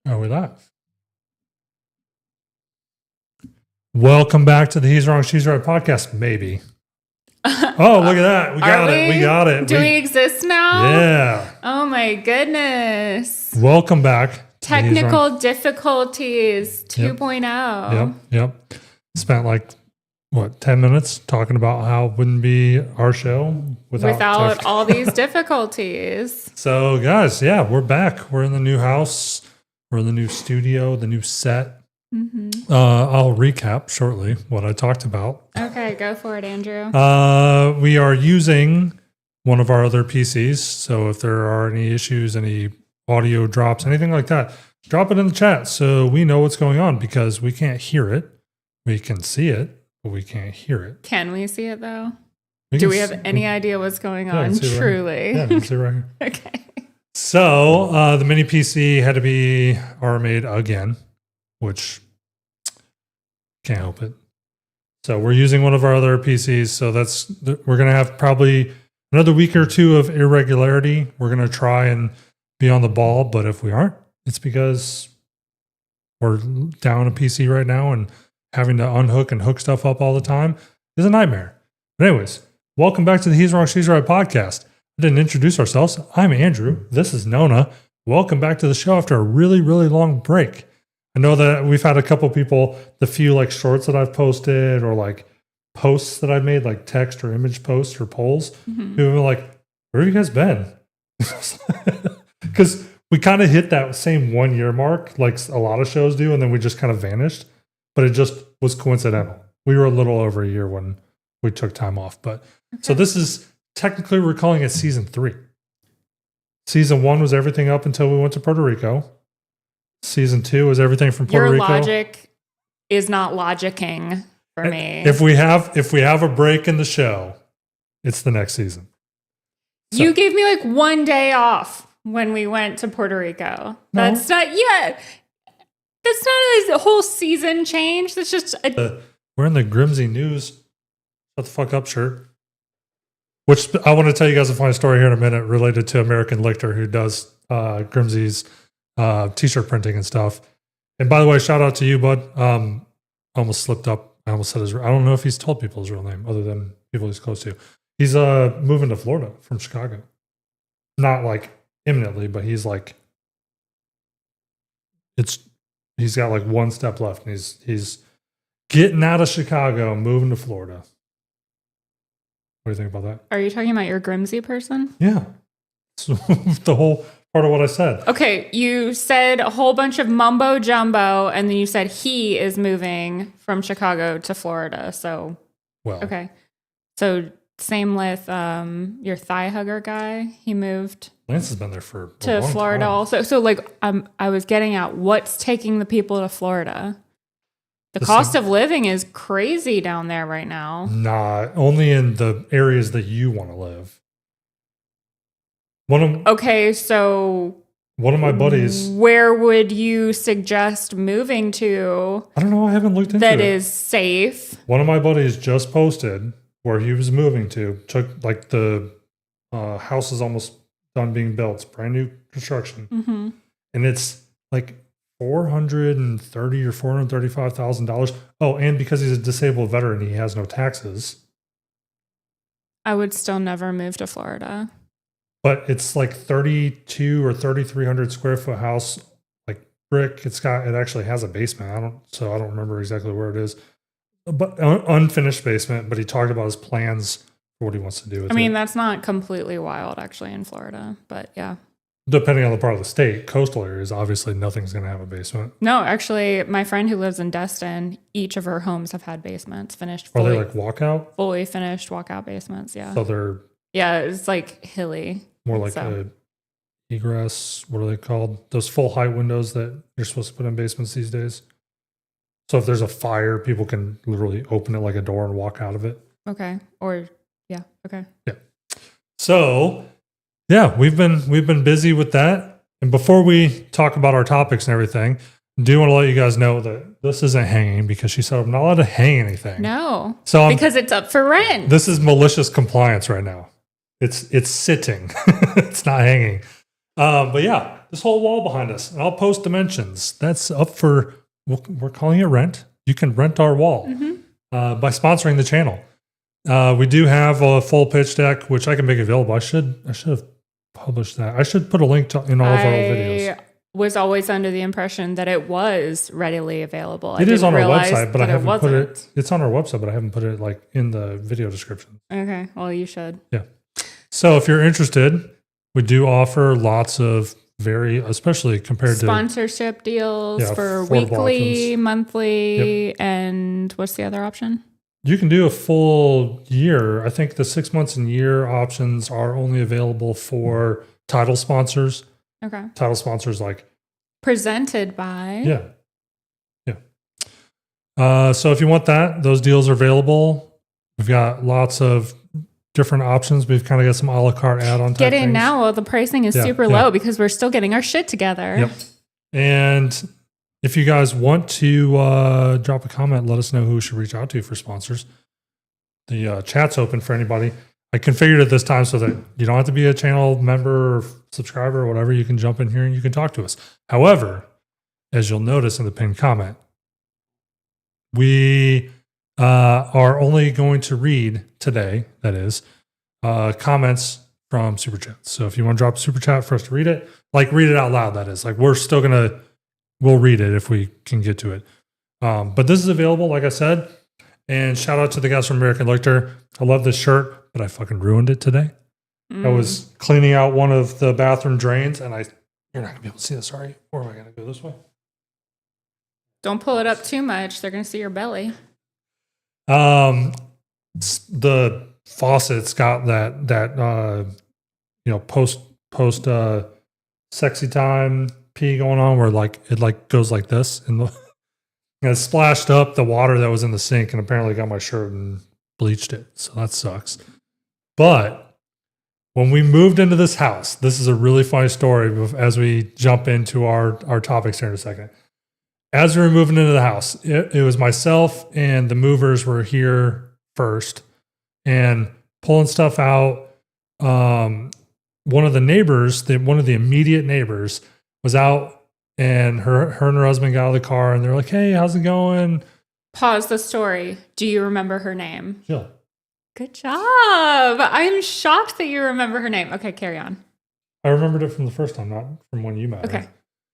Are we live? Welcome back to the He's Wrong, She's Right podcast. Maybe. Oh, look at that. We got it. We got it. Do we exist now? Yeah. Oh my goodness. Welcome back. Technical difficulties 2.0. Yep. Spent 10 minutes talking about how it wouldn't be our show without all these difficulties. So, guys, we're back. We're in the new house. We're in the new studio, the new set. Mm-hmm. I'll recap shortly what I talked about. Okay, go for it, Andrew. We are using one of our other PCs. So if there are any issues, any audio drops, anything like that, drop it in the chat so we know what's going on, because we can't hear it. We can see it, but we can't hear it. Can we see it, though? Do we have any idea what's going on? Truly. Right, see right here. Okay. So the mini PC had to be RMA'd again, which can't help it. So we're using one of our other PCs. So we're going to have probably another week or two of irregularity. We're going to try and be on the ball. But if we aren't, it's because we're down a PC right now, and having to unhook and hook stuff up all the time is a nightmare. But anyways, welcome back to the He's Wrong, She's Right podcast. I didn't introduce ourselves. I'm Andrew. This is Nona. Welcome back to the show after a really, really long break. I know that we've had a couple people, the few shorts that I've posted or posts that I've made, like text or image posts or polls, who have been like, where have you guys been? Because we kind of hit that same 1 year mark, like a lot of shows do, and then we just kind of vanished. But it just was coincidental. We were a little over a year when we took time off. But So this is technically, we're calling it season 3. Season 1 was everything up until we went to Puerto Rico. Season 2 was everything from Puerto Rico. Your logic is not logicking for me. If we have a break in the show, it's the next season. So. You gave me 1 day off when we went to Puerto Rico. No. That's not That's not a whole season change. That's just we're in the Grimsy News shut the fuck up shirt. Which I want to tell you guys a funny story here in a minute related to American Lichter, who does Grimsy's t-shirt printing and stuff. And by the way, shout out to you, bud. I almost slipped up. I almost said his. I don't know if he's told people his real name other than people he's close to. He's moving to Florida from Chicago. Not imminently, but he's he's got one step left, and he's getting out of Chicago, moving to Florida. What do you think about that? Are you talking about your Grimsy person? Yeah. So the whole part of what I said. Okay, you said a whole bunch of mumbo jumbo, and then you said he is moving from Chicago to Florida. So, okay. So same with your thigh hugger guy. He moved. Lance has been there for to Florida time. Also. So I was getting at what's taking the people to Florida. The cost of living is crazy down there right now. Nah, only in the areas that you want to live. Okay, so one of my buddies. Where would you suggest moving to? I don't know. I haven't looked into that it. Is safe. One of my buddies just posted where he was moving to. Took the house is almost done being built. It's brand new construction, and it's $430,000 or $435,000. Oh, and because he's a disabled veteran, he has no taxes. I would still never move to Florida. But it's 3,200 or 3,300 square foot house, brick. It actually has a basement. I don't remember exactly where it is, but unfinished basement. But he talked about his plans for what he wants to do with it. I mean, that's not completely wild actually in Florida, but yeah. Depending on the part of the state, coastal areas, obviously nothing's going to have a basement. No, actually, my friend who lives in Destin, each of her homes have had basements finished. Are they walkout? Fully finished walkout basements, yeah. So they're... Yeah, it's hilly. More like a egress, what are they called? Those full height windows that you're supposed to put in basements these days. So if there's a fire, people can literally open it like a door and walk out of it. Okay. Or, yeah, okay. Yeah. So... yeah, we've been busy with that. And before we talk about our topics and everything, I do want to let you guys know that this isn't hanging because she said I'm not allowed to hang anything. No. So because it's up for rent. This is malicious compliance right now. It's sitting. It's not hanging. But yeah, this whole wall behind us, and I'll post dimensions. That's up for, we're calling it rent. You can rent our wall by sponsoring the channel. We do have a full pitch deck, which I can make available. I should have published that. I should put a link in all of our videos. Was always under the impression that it was readily available. It is on our website, but I haven't put it. It's on our website, but I haven't put it like in the video description. Okay, well, you should. Yeah. So if you're interested, we do offer lots of especially compared to sponsorship deals for weekly, options. Monthly, and what's the other option? You can do a full year. I think the 6 months and year options are only available for title sponsors. Okay. Title sponsors like presented by. Yeah. So if you want that, those deals are available. We've got lots of different options. We've kind of got some a la carte add-on. Get in now while the pricing is super low because we're still getting our shit together. Yep. And if you guys want to drop a comment, let us know who we should reach out to for sponsors. The chat's open for anybody. I configured it this time so that you don't have to be a channel member or subscriber or whatever. You can jump in here and you can talk to us. However, as you'll notice in the pinned comment, we are only going to read today, that is, comments from Super Chat. So if you want to drop a Super Chat for us to read it, like read it out loud, that is. Like we're still going to, we'll read it if we can get to it. But this is available, like I said. And shout out to the guys from American Lichter. I love this shirt, but I fucking ruined it today. I was cleaning out one of the bathroom drains, and you're not going to be able to see this, sorry. Or am I going to go this way? Don't pull it up too much. They're going to see your belly. The faucet's got that post sexy time pee going on where it goes like this and it splashed up the water that was in the sink and apparently got my shirt and bleached it. So that sucks. But when we moved into this house, this is a really funny story as we jump into our topics here in a second. As we were moving into the house, it was myself and the movers were here first and pulling stuff out. One of the neighbors, one of the immediate neighbors was out and her and her husband got out of the car and they're like, hey, how's it going? Pause the story. Do you remember her name? Jill. Good job. I'm shocked that you remember her name. Okay, carry on. I remembered it from the first time, not from when you met her. Okay.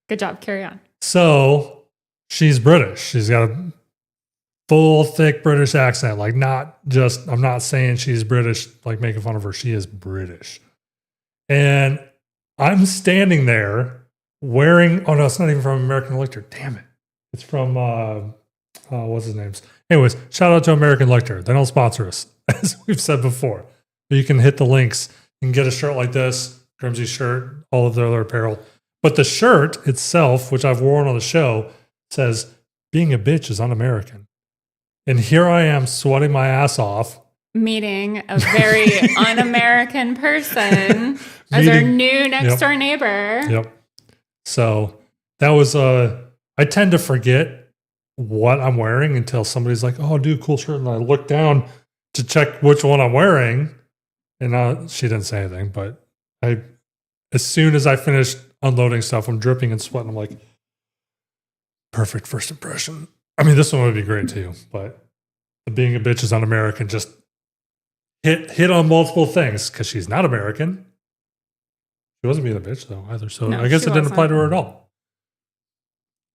Good job. Carry on. So she's British. She's got a full, thick British accent. Like not just, I'm not saying she's British, like making fun of her. She is British. And I'm standing there wearing, oh no, it's not even from American Lichter. Damn it. It's from, what's his name? Anyways, shout out to American Lichter. They don't sponsor us, as we've said before. But you can hit the links. You can get a shirt like this, Grimsey's shirt, all of their other apparel. But the shirt itself, which I've worn on the show, says, being a bitch is un-American. And here I am sweating my ass off. Meeting a very un-American person as our new next door neighbor. Yep. So that was, I tend to forget what I'm wearing until somebody's like, oh, dude, cool shirt. And I look down to check which one I'm wearing. And she didn't say anything, but as soon as I finished unloading stuff, I'm dripping and sweating. I'm like, perfect first impression. I mean, this one would be great too, but the being a bitch is un-American just hit on multiple things because she's not American. She wasn't being a bitch though either, so no, I guess it didn't apply to her at all.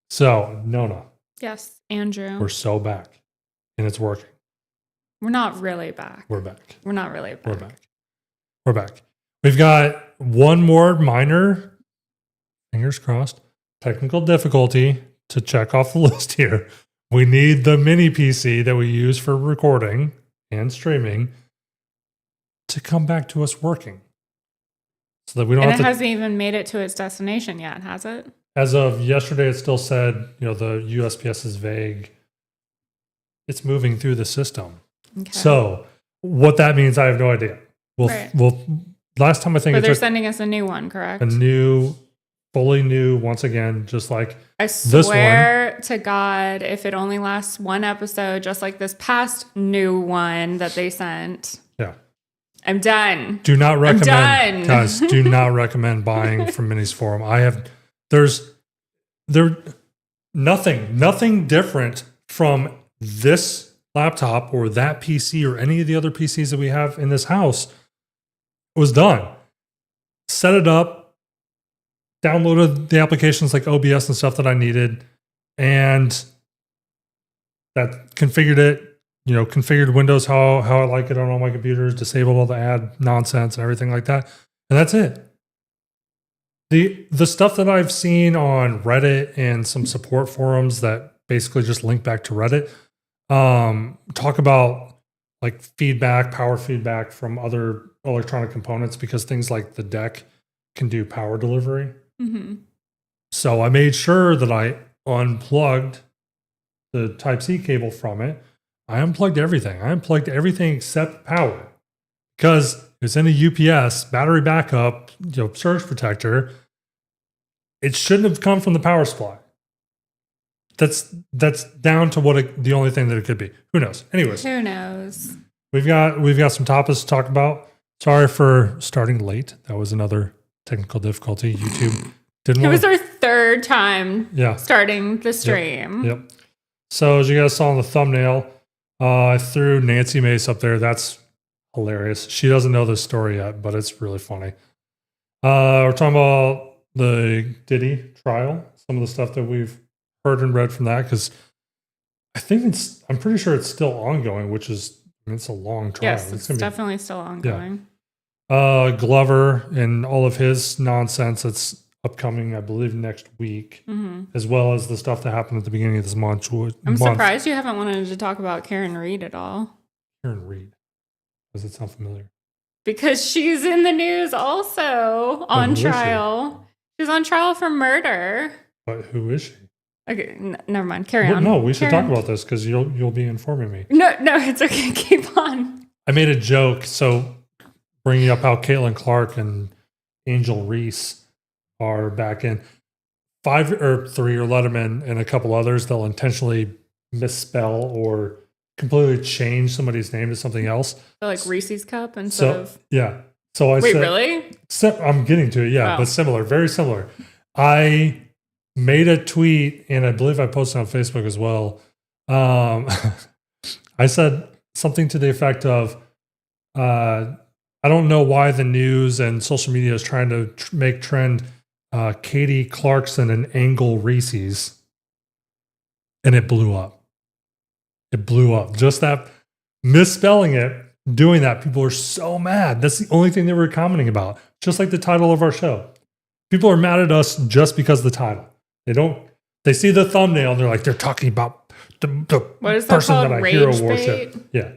So, Nona. Yes, Andrew. We're so back, and it's working. We're not really back. We're back. We're not really back. We're back. We're back. We've got one more minor, fingers crossed, technical difficulty to check off the list here. We need the mini PC that we use for recording and streaming to come back to us working. So that we don't and it hasn't even made it to its destination yet, has it? As of yesterday, it still said, the USPS is vague. It's moving through the system. Okay. So what that means, I have no idea. Last time I think they're sending us a new one, correct? A new, fully new, once again, just like I swear to God, if it only lasts one episode, just like this past new one that they sent. Yeah. I'm done. Do not recommend, I'm done. guys. Do not recommend buying from Mini's forum. There's nothing different from this laptop or that PC or any of the other PCs that we have in this house was done. Set it up, downloaded the applications like OBS and stuff that I needed, and that configured it, configured Windows how I like it on all my computers, disabled all the ad nonsense and everything like that. And that's it. The stuff that I've seen on Reddit and some support forums that basically just link back to Reddit, talk about like feedback, power feedback from other electronic components, because things like the deck can do power delivery. Mm-hmm. So I made sure that I unplugged the Type-C cable from it. I unplugged everything. I unplugged everything except power, because it's in a UPS, battery backup, surge protector. It shouldn't have come from the power supply. That's down to the only thing that it could be. Who knows? Anyways, who knows? We've got some topics to talk about. Sorry for starting late. That was another technical difficulty. YouTube didn't. It was our third time starting the stream. Yep. So as you guys saw in the thumbnail, I threw Nancy Mace up there. That's hilarious. She doesn't know this story yet, but it's really funny. We're talking about the Diddy trial, some of the stuff that we've heard and read from that, because I'm pretty sure it's still ongoing, which is, it's a long trial. Yes, it's definitely still ongoing. Glover and all of his nonsense that's upcoming, I believe, next week, as well as the stuff that happened at the beginning of this month. I'm surprised you haven't wanted to talk about Karen Reed at all. Karen Reed. Does it sound familiar? Because she's in the news also on trial. She's on trial for murder. But who is she? Okay, never mind. Carry on. No, we should talk about this because you'll be informing me. No, it's okay. Keep on. I made a joke, so bringing up how Caitlin Clark and Angel Reese are back in 5 or 3 or Letterman and a couple others. They'll intentionally misspell or completely change somebody's name to something else. So like Reese's Cup instead of... Yeah. So I Wait, said... really? I'm getting to it, yeah. Oh. But similar, very similar. I made a tweet, and I believe I posted on Facebook as well. I said something to the effect of, I don't know why the news and social media is trying to make trend Katie Clarkson and Angle Reese's, and it blew up. It blew up. Just that misspelling it, doing that, people are so mad. That's the only thing they were commenting about. Just like the title of our show. People are mad at us just because of the title. They see the thumbnail and they're like, they're talking about the person that I hero worship. Yeah.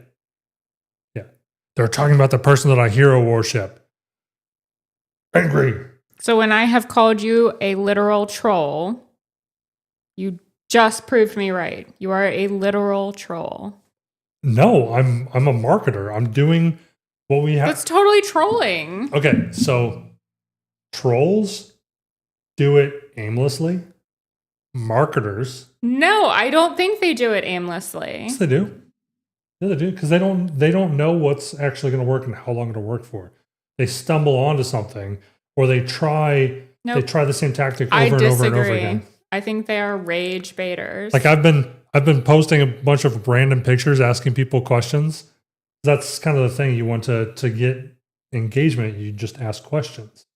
They're talking about the person that I hero worship. Angry. So when I have called you a literal troll, you just proved me right. You are a literal troll. No, I'm a marketer. I'm doing what we have. That's totally trolling. Okay, so trolls do it aimlessly. Marketers. No, I don't think they do it aimlessly. Yes, they do. Yeah, they do, because they don't know what's actually going to work and how long it'll work for. They stumble onto something, or they try the same tactic over and over and over again. I think they are rage baiters. Like I've been posting a bunch of random pictures asking people questions. That's kind of the thing. You want to get engagement, you just ask questions.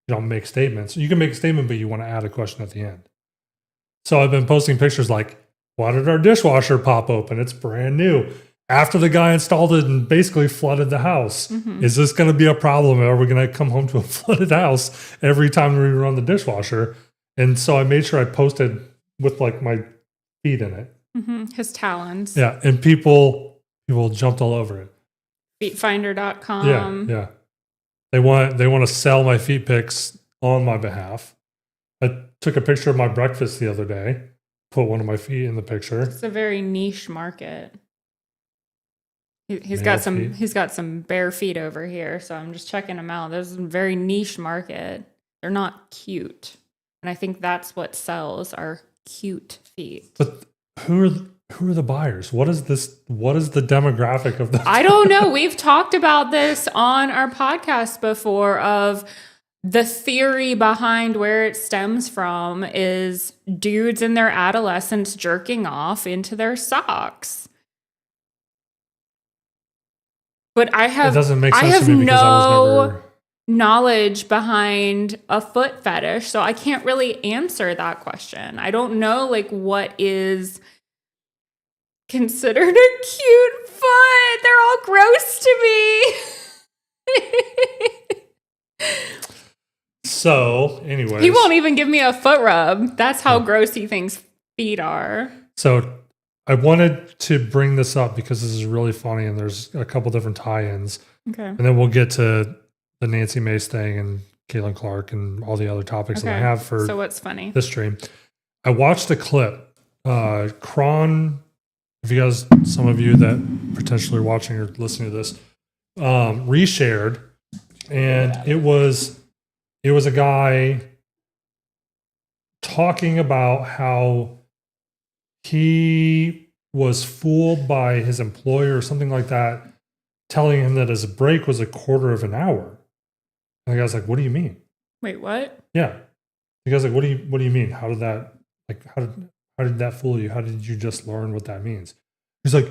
You don't make statements. You can make a statement, but you want to add a question at the end. So I've been posting pictures like, why did our dishwasher pop open? It's brand new. After the guy installed it and basically flooded the house. Mm-hmm. Is this going to be a problem? Are we going to come home to a flooded house every time we run the dishwasher? And so I made sure I posted with like my feet in it. Mm-hmm. His talons. Yeah. And people jumped all over it. Feetfinder.com. Yeah. They want to sell my feet pics on my behalf. I took a picture of my breakfast the other day, put one of my feet in the picture. It's a very niche market. He's got some bare feet over here, so I'm just checking them out. There's a very niche market. They're not cute. And I think that's what sells, are cute feet. But who who are the buyers? What is this? What is the demographic of the? I don't know. We've talked about this on our podcast before of the theory behind where it stems from is dudes in their adolescence jerking off into their socks. But I have, it doesn't make sense I have to me because I was never knowledge behind a foot fetish, so I can't really answer that question. I don't know like what is considered a cute foot. They're all gross to me. So, anyways. He won't even give me a foot rub. That's how gross he thinks feet are. So, I wanted to bring this up because this is really funny and there's a couple different tie-ins. Okay. And then we'll get to the Nancy Mace thing and Caitlin Clark and all the other topics that I have for so what's funny? This stream. I watched a clip. Kron, if you guys, some of you that potentially are watching or listening to this, reshared. And it was a guy talking about how he was fooled by his employer or something like that, telling him that his break was a quarter of an hour. And the guy's like, "What do you mean?" Wait, what? Yeah. The guy's like, "What do you mean? How did that that fool you? How did you just learn what that means?" He's like,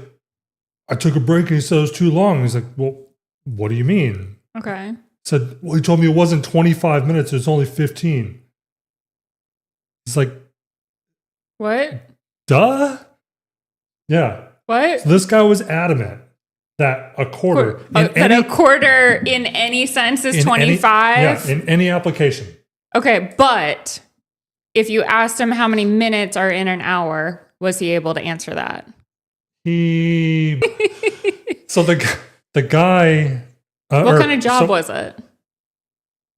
"I took a break and he said it was too long." He's like, "Well, what do you mean?" Okay. Said, "Well, he told me it wasn't 25 minutes, it was only 15. He's like, What? "Duh." Yeah. What? So this guy was adamant that a quarter a quarter in any sense is 25? In any application. Okay, but if you asked him how many minutes are in an hour, was he able to answer that? So the guy... what kind of job was it?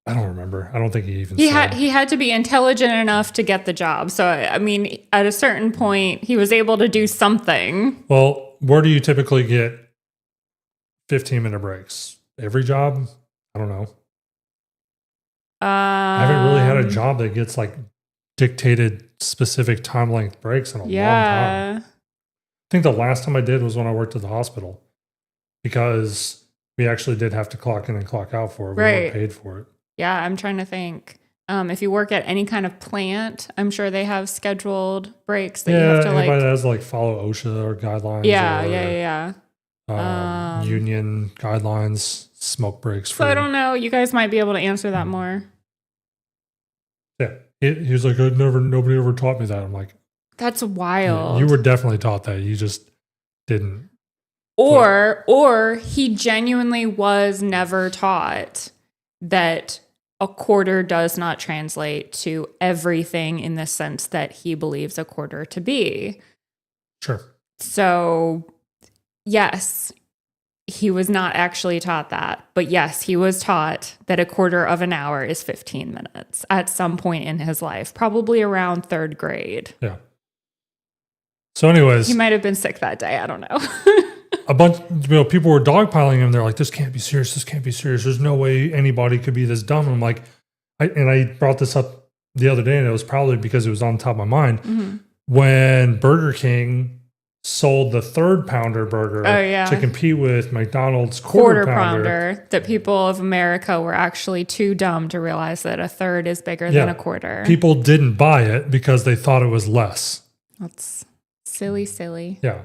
I don't remember. I don't think he even said. He had to be intelligent enough to get the job. So, I mean, at a certain point, he was able to do something. Well, where do you typically get 15-minute breaks? Every job? I don't know. I haven't really had a job that gets like dictated specific time length breaks in a long time. I think the last time I did was when I worked at the hospital because we actually did have to clock in and clock out for it. We weren't paid for it. Yeah, I'm trying to think. If you work at any kind of plant, I'm sure they have scheduled breaks that you have to anybody that has like follow OSHA or guidelines. Yeah. Union guidelines, smoke breaks. So I don't know. You guys might be able to answer that more. Yeah, he was like, nobody ever taught me that. I'm like, that's wild. You were definitely taught that. You just didn't. Or he genuinely was never taught that a quarter does not translate to everything in the sense that he believes a quarter to be. Sure. So, yes, he was not actually taught that. But yes, he was taught that a quarter of an hour is 15 minutes at some point in his life, probably around third grade. Yeah. So anyways. He might have been sick that day. I don't know. A bunch, people were dogpiling him. They're like, "This can't be serious. This can't be serious. There's no way anybody could be this dumb." And I'm like, I brought this up the other day, and it was probably because it was on top of my mind. Mm-hmm. When Burger King sold the 3-pounder burger to compete with McDonald's quarter pounder, that people of America were actually too dumb to realize that a third is bigger than a quarter. People didn't buy it because they thought it was less. That's silly. Yeah.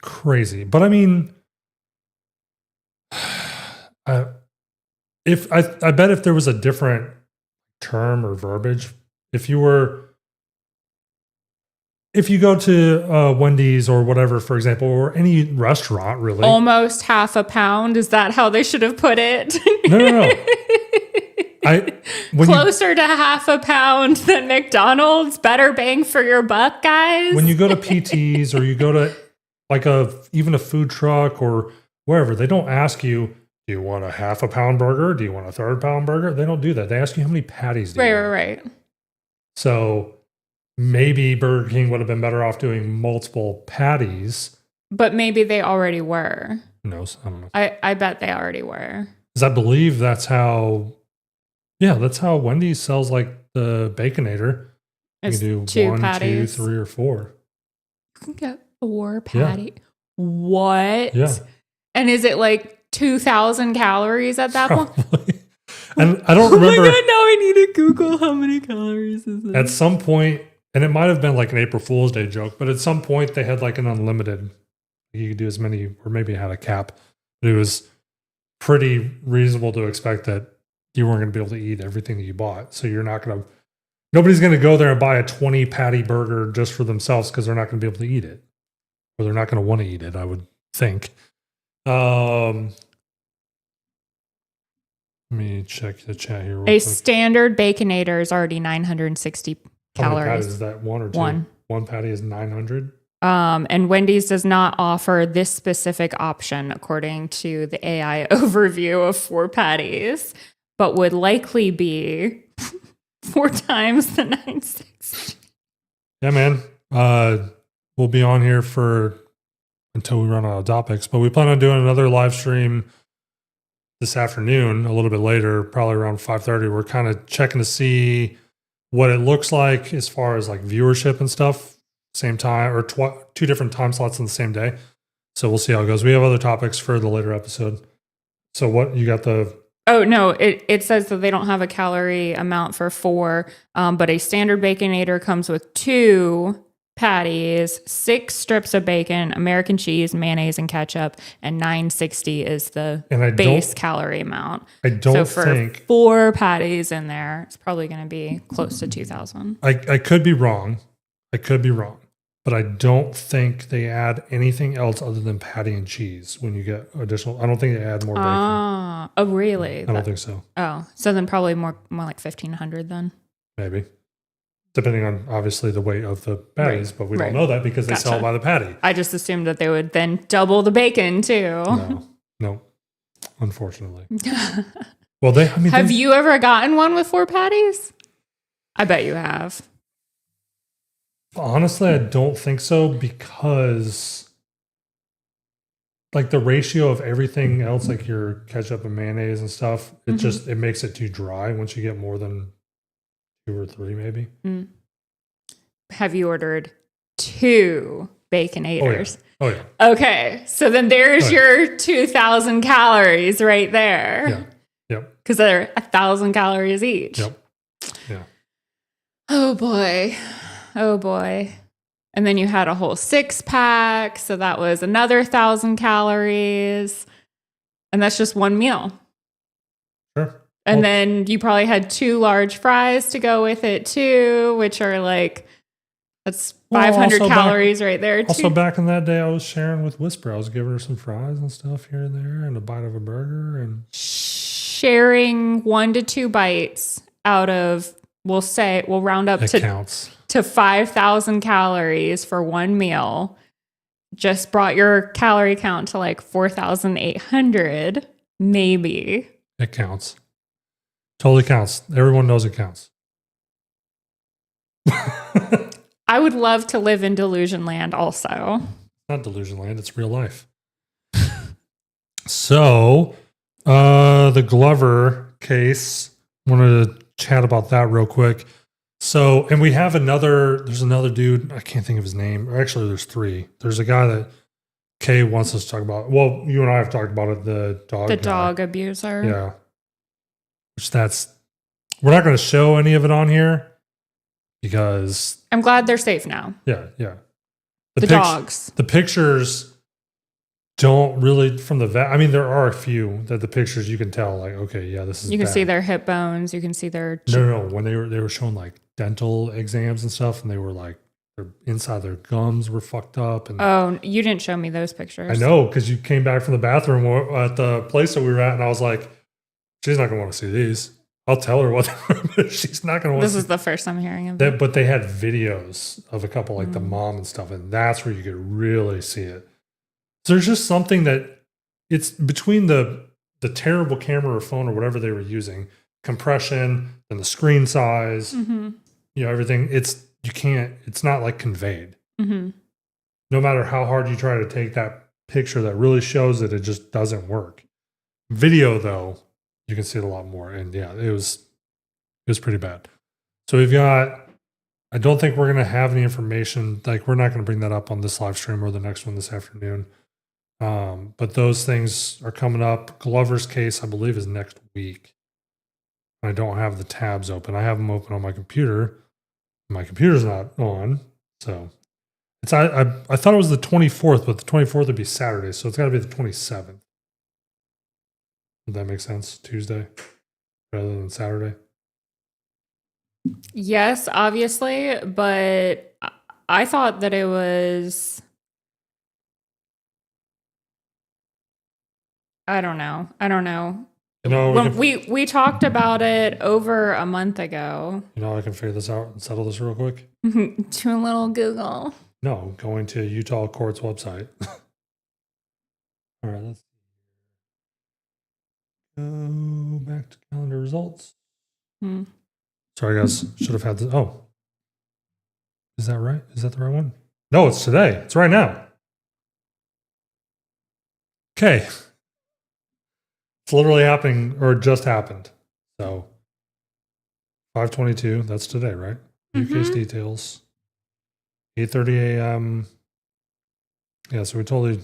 Crazy. But I mean, I bet if there was a different term or verbiage, if you go to Wendy's or whatever, for example, or any restaurant, really. Almost half a pound. Is that how they should have put it? No. Closer to half a pound than McDonald's. Better bang for your buck, guys. When you go to PT's or you go to like even a food truck or wherever, they don't ask you, "Do you want a half a pound burger? Do you want a 3rd-pound burger?" They don't do that. They ask you how many patties do you want. Right. So maybe Burger King would have been better off doing multiple patties. But maybe they already were. Who knows? I don't know. I bet they already were. Because I believe that's how Wendy's sells like the Baconator. You can do 1, patties. 2, 3, or 4. can get 4 patty. Yeah. What? Yeah. And is it like 2,000 calories at that point? And I don't remember. Oh my God, now I need to Google how many calories is it. At some point, and it might have been like an April Fool's Day joke, but at some point they had like an unlimited. You could do as many, or maybe it had a cap. But it was pretty reasonable to expect that you weren't going to be able to eat everything that you bought. So you're not going to, nobody's going to go there and buy a 20 patty burger just for themselves because they're not going to be able to eat it. Or they're not going to want to eat it, I would think. Let me check the chat here. A standard Baconator is already 960 How many calories. patties is that? 1 or 2? One patty is 900. And Wendy's does not offer this specific option according to the AI overview of 4 patties, but would likely be 4 times the 960. Yeah, man. We'll be on here for until we run out of topics, but we plan on doing another live stream this afternoon, a little bit later, probably around 5:30. We're kind of checking to see what it looks like as far as like viewership and stuff, same time or 2 different time slots on the same day. So we'll see how it goes. We have other topics for the later episode. So what you got the? Oh no, it says that they don't have a calorie amount for 4, but a standard Baconator comes with 2 patties, 6 strips of bacon, American cheese, mayonnaise, and ketchup, and 960 is the base calorie amount. I don't think 4 patties in there, it's probably going to be close to 2,000. I could be wrong. But I don't think they add anything else other than patty and cheese when you get additional. I don't think they add more bacon. Oh, really? I don't think so. Oh, so then probably more like 1,500 then. Maybe. Depending on, obviously, the weight of the patties, but we don't know that because they sell by the patty. I just assumed that they would then double the bacon, too. No, unfortunately. Well, have you ever gotten one with 4 patties? I bet you have. Honestly, I don't think so because, like, the ratio of everything else, like your ketchup and mayonnaise and stuff, it makes it too dry once you get more than 2 or 3, maybe. Have you ordered 2 Baconators? Oh yeah. Okay, so then there's your 2,000 calories right there. Yeah. Yep. Because they're 1,000 calories each. Yep. Yeah. Oh boy. And then you had a whole 6-pack, so that was another 1,000 calories, and that's just one meal. Sure. And then you probably had 2 large fries to go with it too, which are like, that's 500 calories right there too. Also, back in that day, I was sharing with Whisper. I was giving her some fries and stuff here and there and a bite of a burger. And sharing 1 to 2 bites out of, we'll round up to 5,000 calories for one meal. Just brought your calorie count to like 4,800, maybe. It counts. Totally counts. Everyone knows it counts. I would love to live in delusion land also. Not delusion land, it's real life. So, the Glover case, wanted to chat about that real quick. So, and we have there's another dude, I can't think of his name. Or actually, there's 3. There's a guy that Kay wants us to talk about. Well, you and I have talked about it, the dog abuser. Yeah. We're not going to show any of it on here because I'm glad they're safe now. Yeah. The dogs. The pictures don't really from the vet. I mean, there are a few that the pictures you can tell, like, okay, yeah, this is. You can bad. see their hip bones. You can see their. No. When they were showing like dental exams and stuff, and they were like, inside their gums were fucked up. And oh, you didn't show me those pictures. I know, because you came back from the bathroom at the place that we were at, and I was like, she's not gonna want to see these. I'll tell her what, but she's not going to want to see. This is the first I'm hearing of that. But they had videos of a couple, like the mom and stuff, and that's where you could really see it. So there's just something that it's between the terrible camera or phone or whatever they were using, compression and the screen size, everything. It's not like conveyed. No matter how hard you try to take that picture that really shows it just doesn't work. Video though, you can see it a lot more. And yeah, it was pretty bad. So we've got I don't think we're going to have any information. Like, we're not going to bring that up on this live stream or the next one this afternoon. But those things are coming up. Glover's case, I believe, is next week. I don't have the tabs open. I have them open on my computer. My computer's not on. So it's I thought it was the 24th, but the 24th would be Saturday. So it's got to be the 27th. Would that make sense? Tuesday rather than Saturday? Yes, obviously. But I thought that it was... I don't know. You know, when we talked about it over a month ago. You know, I can figure this out and settle this real quick. To a little Google. No, going to Utah court's website. All right, let's go back to calendar results. Sorry, guys. Should have had this. Oh, is that right? Is that the right one? No, it's today. It's right now. Okay. It's literally happening, or just happened. So 5:22. That's today, right? Case details. 8:30 a.m. Yeah, so we totally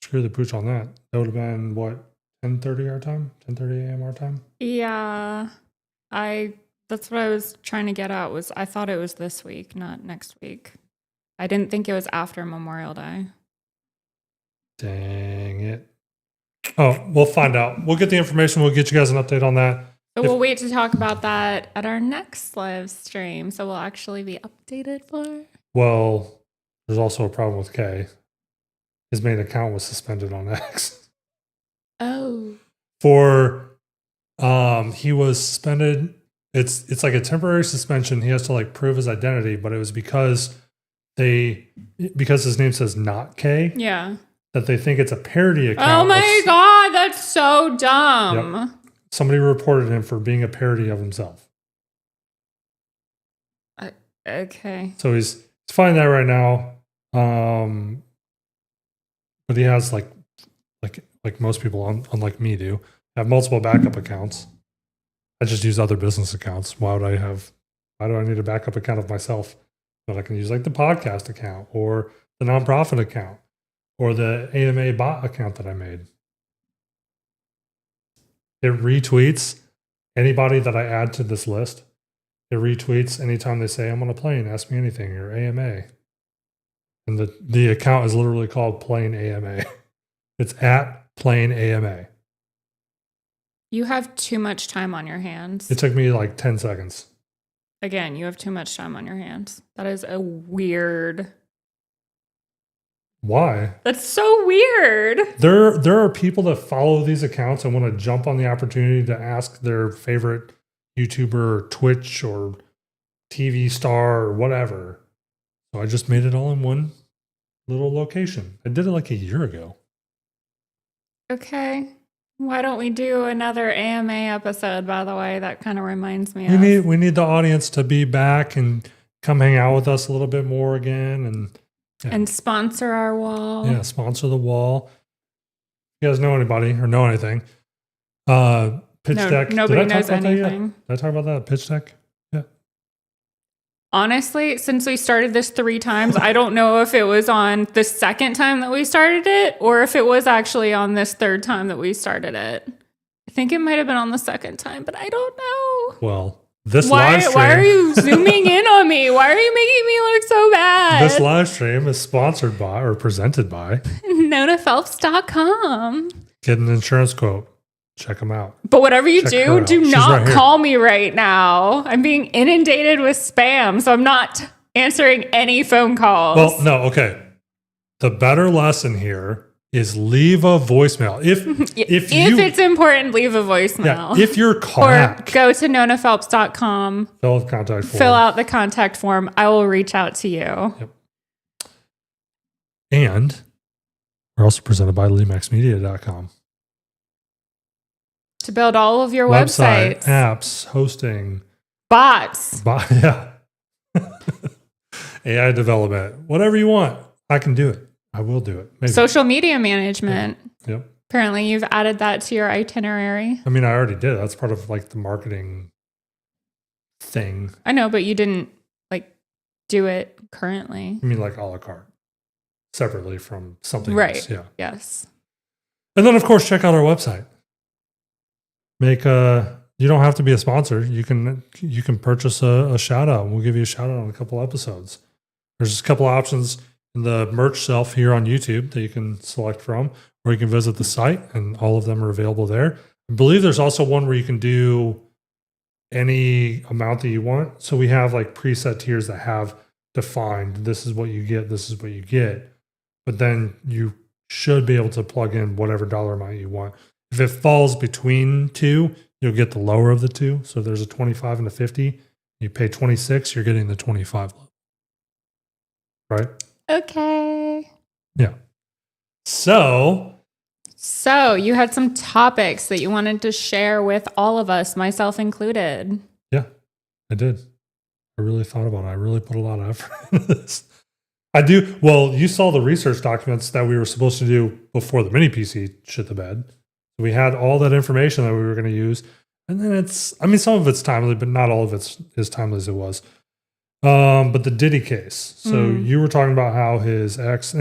screwed the pooch on that. That would have been what, 10:30 our time? 10:30 a.m. our time? Yeah. That's what I was trying to get at. Was I thought it was this week, not next week. I didn't think it was after Memorial Day. Dang it. Oh, we'll find out. We'll get the information. We'll get you guys an update on that. So we'll wait to talk about that at our next live stream. So we'll actually be updated for. Well, there's also a problem with Kay. His main account was suspended on X. Oh. He was suspended. It's like a temporary suspension. He has to like prove his identity, but it was because his name says not Kay. Yeah. That they think it's a parody account. Oh my God, that's so dumb. Yep. Somebody reported him for being a parody of himself. Okay. So he's finding that right now. But he has like most people, unlike me, do have multiple backup accounts. I just use other business accounts. Why do I need a backup account of myself? But I can use like the podcast account or the nonprofit account or the AMA bot account that I made. It retweets anybody that I add to this list. It retweets anytime they say, I'm on a plane, ask me anything, or AMA. And the account is literally called Plain AMA. It's at Plain AMA. You have too much time on your hands. It took me like 10 seconds. Again, you have too much time on your hands. That is a weird... Why? That's so weird. There are people that follow these accounts and want to jump on the opportunity to ask their favorite YouTuber or Twitch or TV star or whatever. So I just made it all in one little location. I did it like a year ago. Okay. Why don't we do another AMA episode, by the way? That kind of reminds me We need the audience to be back and come hang out with us a little bit more again. And sponsor our wall. Yeah, sponsor the wall. You guys know anybody or know anything? Pitch Deck. Nobody knows anything. Did I talk about that? Pitch Deck? Yeah. Honestly, since we started this 3 times, I don't know if it was on the second time that we started it or if it was actually on this 3rd time that we started it. I think it might have been on the 2nd time, but I don't know. Well, live stream. Why are you zooming in on me? Why are you making me look so bad? This live stream is sponsored by or presented by NonaPhelps.com. Get an insurance quote. Check them out. But whatever you do not call me right now. I'm being inundated with spam, so I'm not answering any phone calls. Well, no, okay. The better lesson here is leave a voicemail. If it's important, leave a voicemail. Yeah, if you're caught. Or go to NonaPhelps.com. Fill out the contact form. I will reach out to you. Yep. And we're also presented by LemaxMedia.com. To build all of your websites, apps, hosting, bots. Yeah. AI development, whatever you want. I can do it. I will do it. Maybe. Social media management. Yep. Apparently you've added that to your itinerary. I mean, I already did. That's part of like the marketing thing. I know, but you didn't do it currently. I mean, like a la carte, separately from something Right. else. Yeah. Yes. And then, of course, check out our website. You don't have to be a sponsor. You can purchase a shout out, and we'll give you a shout out on a couple episodes. There's just a couple options in the merch shelf here on YouTube that you can select from, or you can visit the site, and all of them are available there. I believe there's also one where you can do any amount that you want. So we have like preset tiers that have defined, this is what you get, this is what you get. But then you should be able to plug in whatever dollar amount you want. If it falls between two, you'll get the lower of the two. So if there's a 25 and a 50, you pay 26, you're getting the 25 level. Right? Okay. Yeah. So you had some topics that you wanted to share with all of us, myself included. Yeah, I did. I really thought about it. I really put a lot of effort into this. I do. Well, you saw the research documents that we were supposed to do before the mini PC shit the bed. We had all that information that we were going to use. And then some of it's timely, but not all of it's as timely as it was. But the Diddy case. So you were talking about how his ex,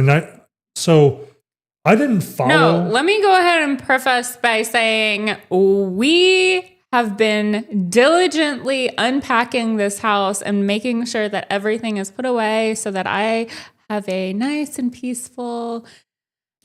I didn't follow. No, let me go ahead and preface by saying we have been diligently unpacking this house and making sure that everything is put away so that I have a nice and peaceful,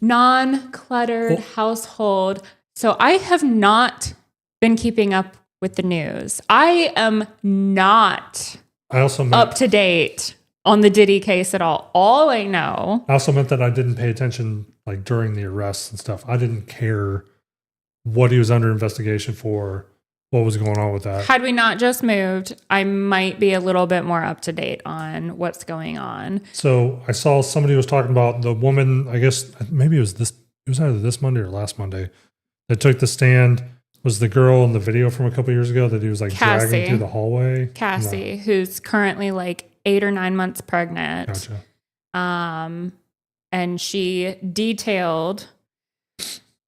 non-cluttered household. So I have not been keeping up with the news. I am not up to date on the Diddy case at all. All I know. I also meant that I didn't pay attention like during the arrests and stuff. I didn't care what he was under investigation for, what was going on with that. Had we not just moved, I might be a little bit more up to date on what's going on. So I saw somebody was talking about the woman, I guess maybe it was either this Monday or last Monday, that took the stand. Was the girl in the video from a couple years ago that he was like dragging through the hallway? Cassie, who's currently like 8 or 9 months pregnant. Gotcha. And she detailed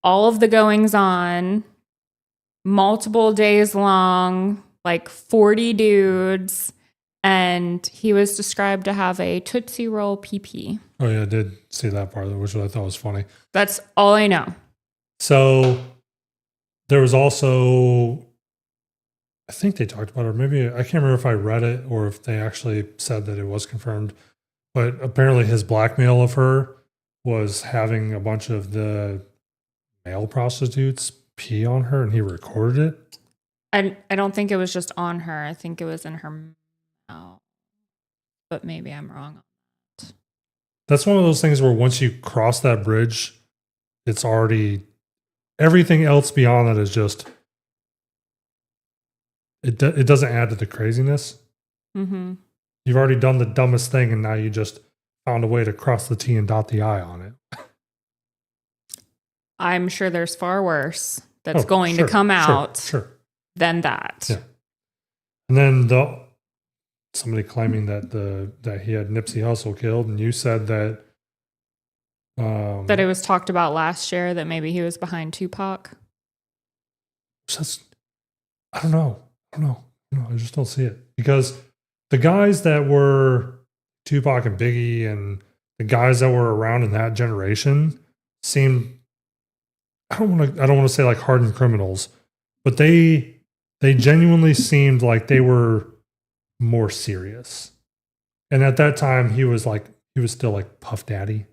all of the goings on, multiple days long, like 40 dudes. And he was described to have a Tootsie Roll PP. Oh, yeah, I did see that part, which I thought was funny. That's all I know. So there was also, I think they talked about it, or maybe I can't remember if I read it or if they actually said that it was confirmed, but apparently his blackmail of her was having a bunch of the male prostitutes pee on her, and he recorded it. I don't think it was just on her. I think it was in her mouth, but maybe I'm wrong on that. That's one of those things where once you cross that bridge, it's already, everything else beyond that is just, it doesn't add to the craziness. Mm-hmm. You've already done the dumbest thing, and now you just found a way to cross the T and dot the I on it. I'm sure there's far worse that's going to come out than that. Yeah. And then somebody claiming that he had Nipsey Hussle killed, and you said that that it was talked about last year that maybe he was behind Tupac. I don't know. I just don't see it, because the guys that were Tupac and Biggie and the guys that were around in that generation seemed, I don't want to say like hardened criminals, but they genuinely seemed like they were more serious. And at that time he was still like Puff Daddy.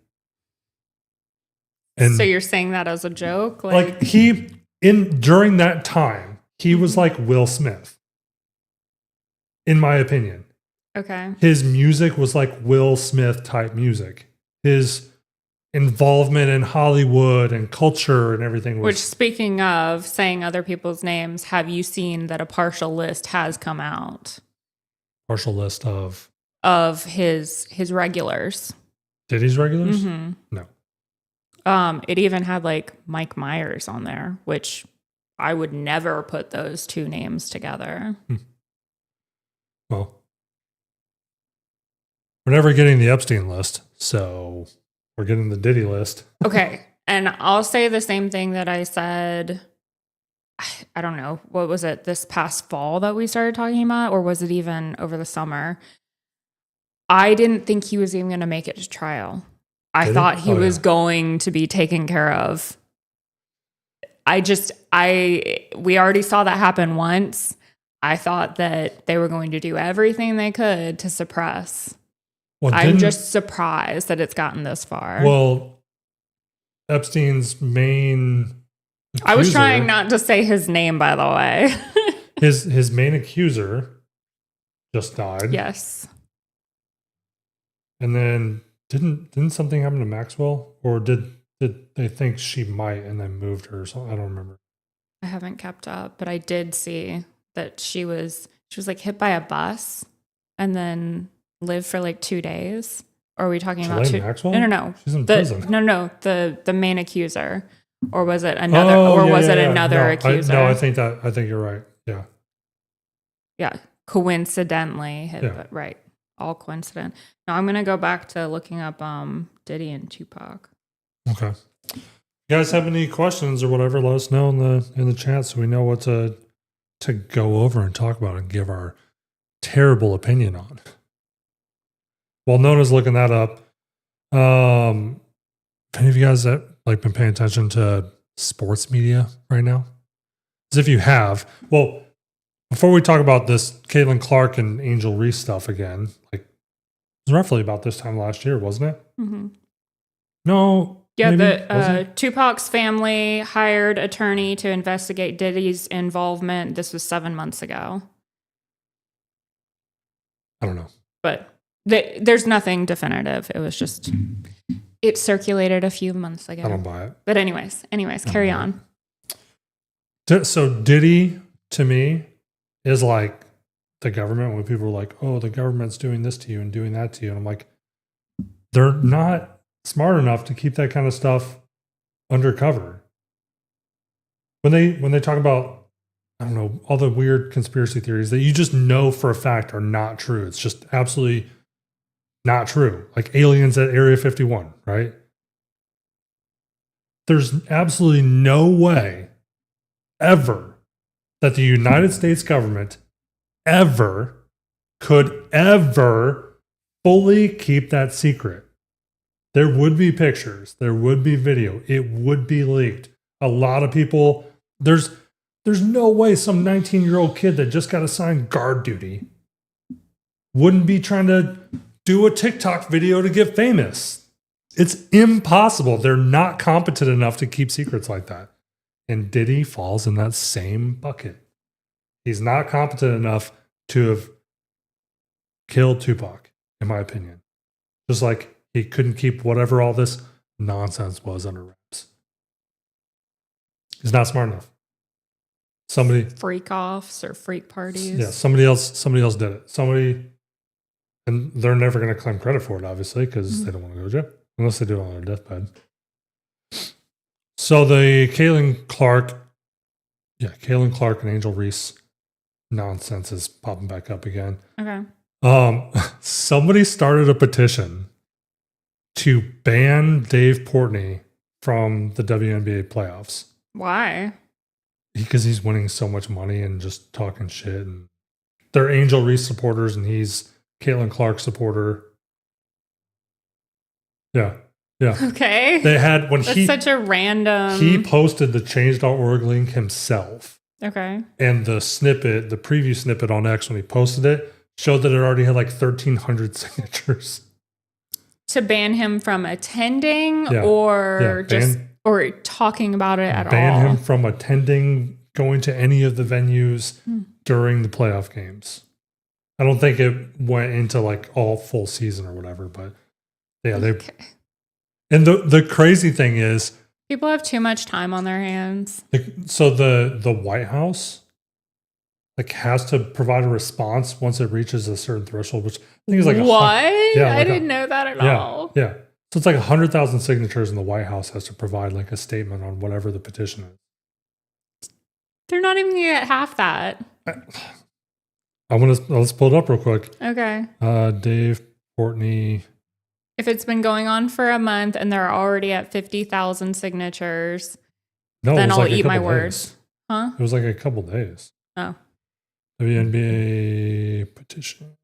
And so you're saying that as a joke? Like during that time, he was like Will Smith, in my opinion. Okay. His music was like Will Smith type music. His involvement in Hollywood and culture and everything was. Which, speaking of saying other people's names, have you seen that a partial list has come out? Partial list of his regulars. Diddy's regulars? Mm-hmm. No. It even had like Mike Myers on there, which I would never put those two names together. Well, we're never getting the Epstein list, so we're getting the Diddy list. Okay. And I'll say the same thing that I said, I don't know, what was it, this past fall that we started talking about, or was it even over the summer? I didn't think he was even going to make it to trial. I thought he was going to be taken care of. We already saw that happen once. I thought that they were going to do everything they could to suppress. Well, I'm just surprised that it's gotten this far. Well, Epstein's main accuser, I was trying not to say his name, by the way. his main accuser just died. Yes. And then didn't something happen to Maxwell? Or did they think she might and then moved her or something? I don't remember. I haven't kept up, but I did see that she was like hit by a bus and then lived for like 2 days. Or are we talking about Maxwell? No. She's in prison. No. The main accuser. Or was it another another accuser? I think you're right. Yeah. Yeah. Coincidentally hit, but right. All coincident. Now I'm gonna go back to looking up Diddy and Tupac. Okay. If you guys have any questions or whatever, let us know in the chat so we know what to go over and talk about and give our terrible opinion on. While Nona's looking that up, any of you guys that like been paying attention to sports media right now? As if you have, well, before we talk about this Caitlin Clark and Angel Reese stuff again, like it was roughly about this time last year, wasn't it? Mm-hmm. No. Yeah, Tupac's family hired attorney to investigate Diddy's involvement. This was 7 months ago. I don't know. But there's nothing definitive. It was just, it circulated a few months ago. I don't buy it. But anyways, carry on. So Diddy, to me, is like the government when people are like, oh, the government's doing this to you and doing that to you. And I'm like, they're not smart enough to keep that kind of stuff undercover. When they talk about, I don't know, all the weird conspiracy theories that you just know for a fact are not true. It's just absolutely not true. Like aliens at Area 51, right? There's absolutely no way ever that the United States government could ever fully keep that secret. There would be pictures. There would be video. It would be leaked. A lot of people, there's no way some 19-year-old kid that just got assigned guard duty wouldn't be trying to do a TikTok video to get famous. It's impossible. They're not competent enough to keep secrets like that. And Diddy falls in that same bucket. He's not competent enough to have killed Tupac, in my opinion. Just like he couldn't keep whatever all this nonsense was under wraps. He's not smart enough. Somebody freak offs or freak parties. Yeah, somebody else did it. And they're never going to claim credit for it, obviously, because they don't want to go to jail unless they do it on their deathbed. So the Caitlin Clark and Angel Reese nonsense is popping back up again. Okay. Somebody started a petition to ban Dave Portnoy from the WNBA playoffs. Why? Because he's winning so much money and just talking shit. And they're Angel Reese supporters, and he's Caitlin Clark supporter. Yeah. Okay. They had That's such a random. He posted the change.org link himself. Okay. And the preview snippet on X when he posted it showed that it already had like 1,300 signatures. To ban him from attending or or talking about it at all? Ban him from attending, going to any of the venues during the playoff games. I don't think it went into like all full season or whatever, but yeah, Okay. And the crazy thing is, people have too much time on their hands. So the White House like has to provide a response once it reaches a certain threshold, which I think is like what? I didn't know that at all. Yeah. So it's like 100,000 signatures, and the White House has to provide like a statement on whatever the petition is. They're not even gonna get half that. Let's pull it up real quick. Okay. Dave Portnoy. If it's been going on for a month and they're already at 50,000 signatures, then I'll eat my words. Huh? It was like a couple days. Oh. WNBA petition.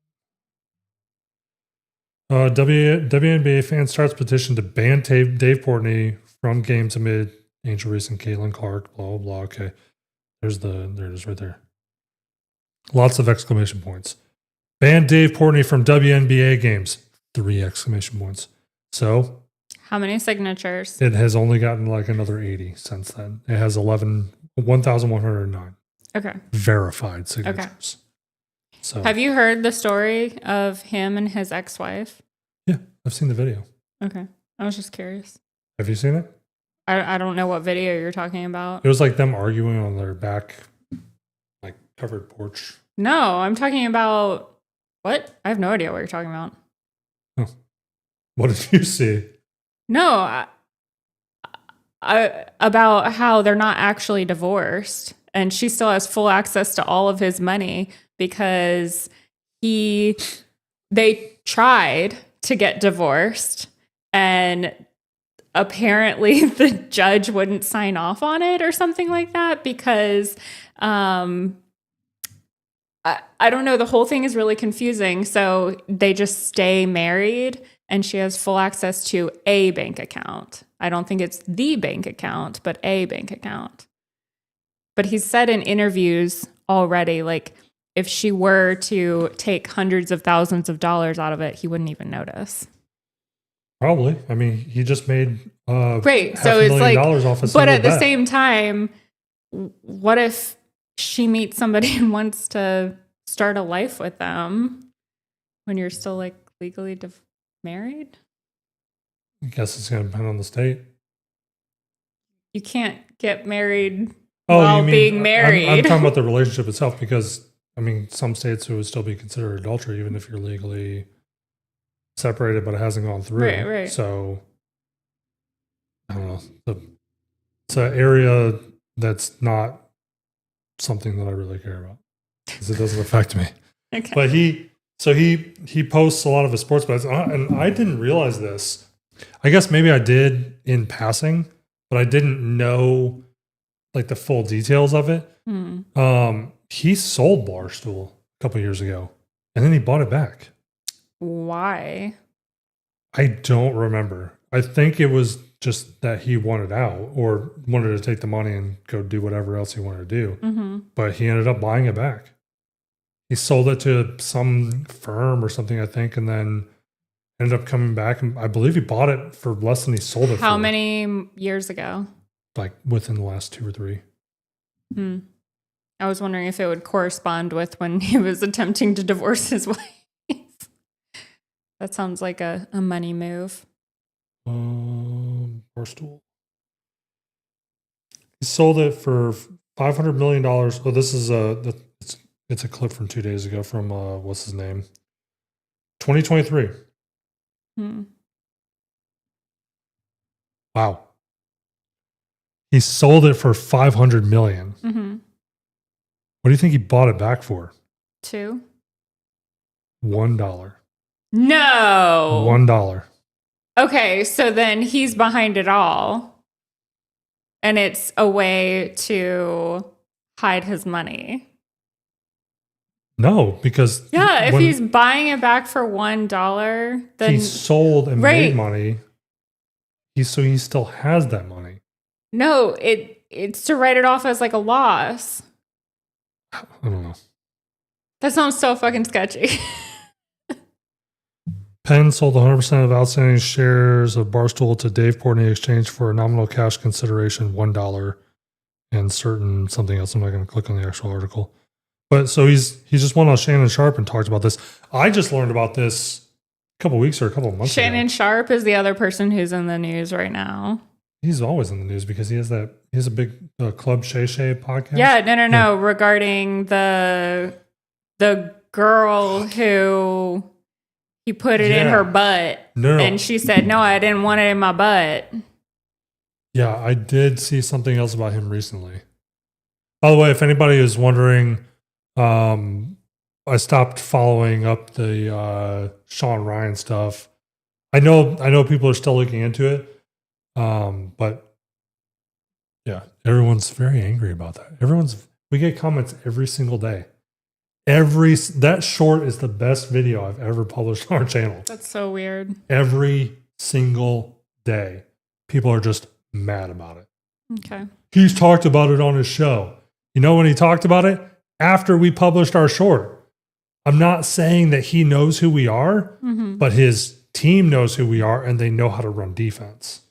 WNBA fan starts petition to ban Dave Portnoy from games amid Angel Reese and Caitlin Clark. Blah blah blah. Okay, there it is right there. Lots of exclamation points. Ban Dave Portnoy from WNBA games. 3 exclamation points. So, how many signatures? It has only gotten like another 80 since then. It has 1,109. Okay. Verified signatures. Okay. So, have you heard the story of him and his ex-wife? Yeah, I've seen the video. Okay. I was just curious. Have you seen it? I don't know what video you're talking about. It was like them arguing on their back, like covered porch. No, I'm talking about what? I have no idea what you're talking about. Oh. What did you see? No, about how they're not actually divorced and she still has full access to all of his money because they tried to get divorced and apparently the judge wouldn't sign off on it or something like that because I don't know. The whole thing is really confusing. So they just stay married and she has full access to a bank account. I don't think it's the bank account, but a bank account. But he's said in interviews already, like if she were to take hundreds of thousands of dollars out of it, he wouldn't even notice. Probably. I mean, he just made right. So it's like, off a but at the same time, what if she meets somebody and wants to start a life with them when you're still like legally married? I guess it's going to depend on the state. You can't get married while being married. I'm talking about the relationship itself because, I mean, some states it would still be considered adultery even if you're legally separated, but it hasn't gone through. Right. So, I don't know. It's an area that's not something that I really care about because it doesn't affect me. Okay. But he posts a lot of his sports bets, and I didn't realize this. I guess maybe I did in passing, but I didn't know like the full details of it. He sold Barstool a couple years ago, and then he bought it back. Why? I don't remember. I think it was just that he wanted out or wanted to take the money and go do whatever else he wanted to do. Mm-hmm. But he ended up buying it back. He sold it to some firm or something, I think, and then ended up coming back. And I believe he bought it for less than he sold it for. How many years ago? Like within the last 2 or 3. I was wondering if it would correspond with when he was attempting to divorce his wife. That sounds like a money move. Barstool. He sold it for $500 million. Oh, this is it's a clip from 2 days ago from what's his name? 2023. Wow. He sold it for $500 million. Mm-hmm. What do you think he bought it back for? $1. No. $1. Okay, so then he's behind it all. And it's a way to hide his money. No, because if he's buying it back for $1, then he sold and made money. He still has that money. No, it's to write it off as like a loss. I don't know. That sounds so fucking sketchy. Penn sold 100% of outstanding shares of Barstool to Dave Portnoy in exchange for a nominal cash consideration $1 and certain something else. I'm not going to click on the actual article. But so he just went on Shannon Sharp and talked about this. I just learned about this a couple weeks or a couple of months ago. Shannon Sharp is the other person who's in the news right now. He's always in the news because he has a big Club Shay Shay podcast. Yeah, no. Regarding the girl who he put it in her butt. No. And she said, no, I didn't want it in my butt. Yeah, I did see something else about him recently. By the way, if anybody is wondering, I stopped following up the Sean Ryan stuff. I know people are still looking into it. But yeah, everyone's very angry about that. We get comments every single day. That short is the best video I've ever published on our channel. That's so weird. Every single day, people are just mad about it. Okay. He's talked about it on his show. You know when he talked about it? After we published our short. I'm not saying that he knows who we are, but his team knows who we are and they know how to run defense.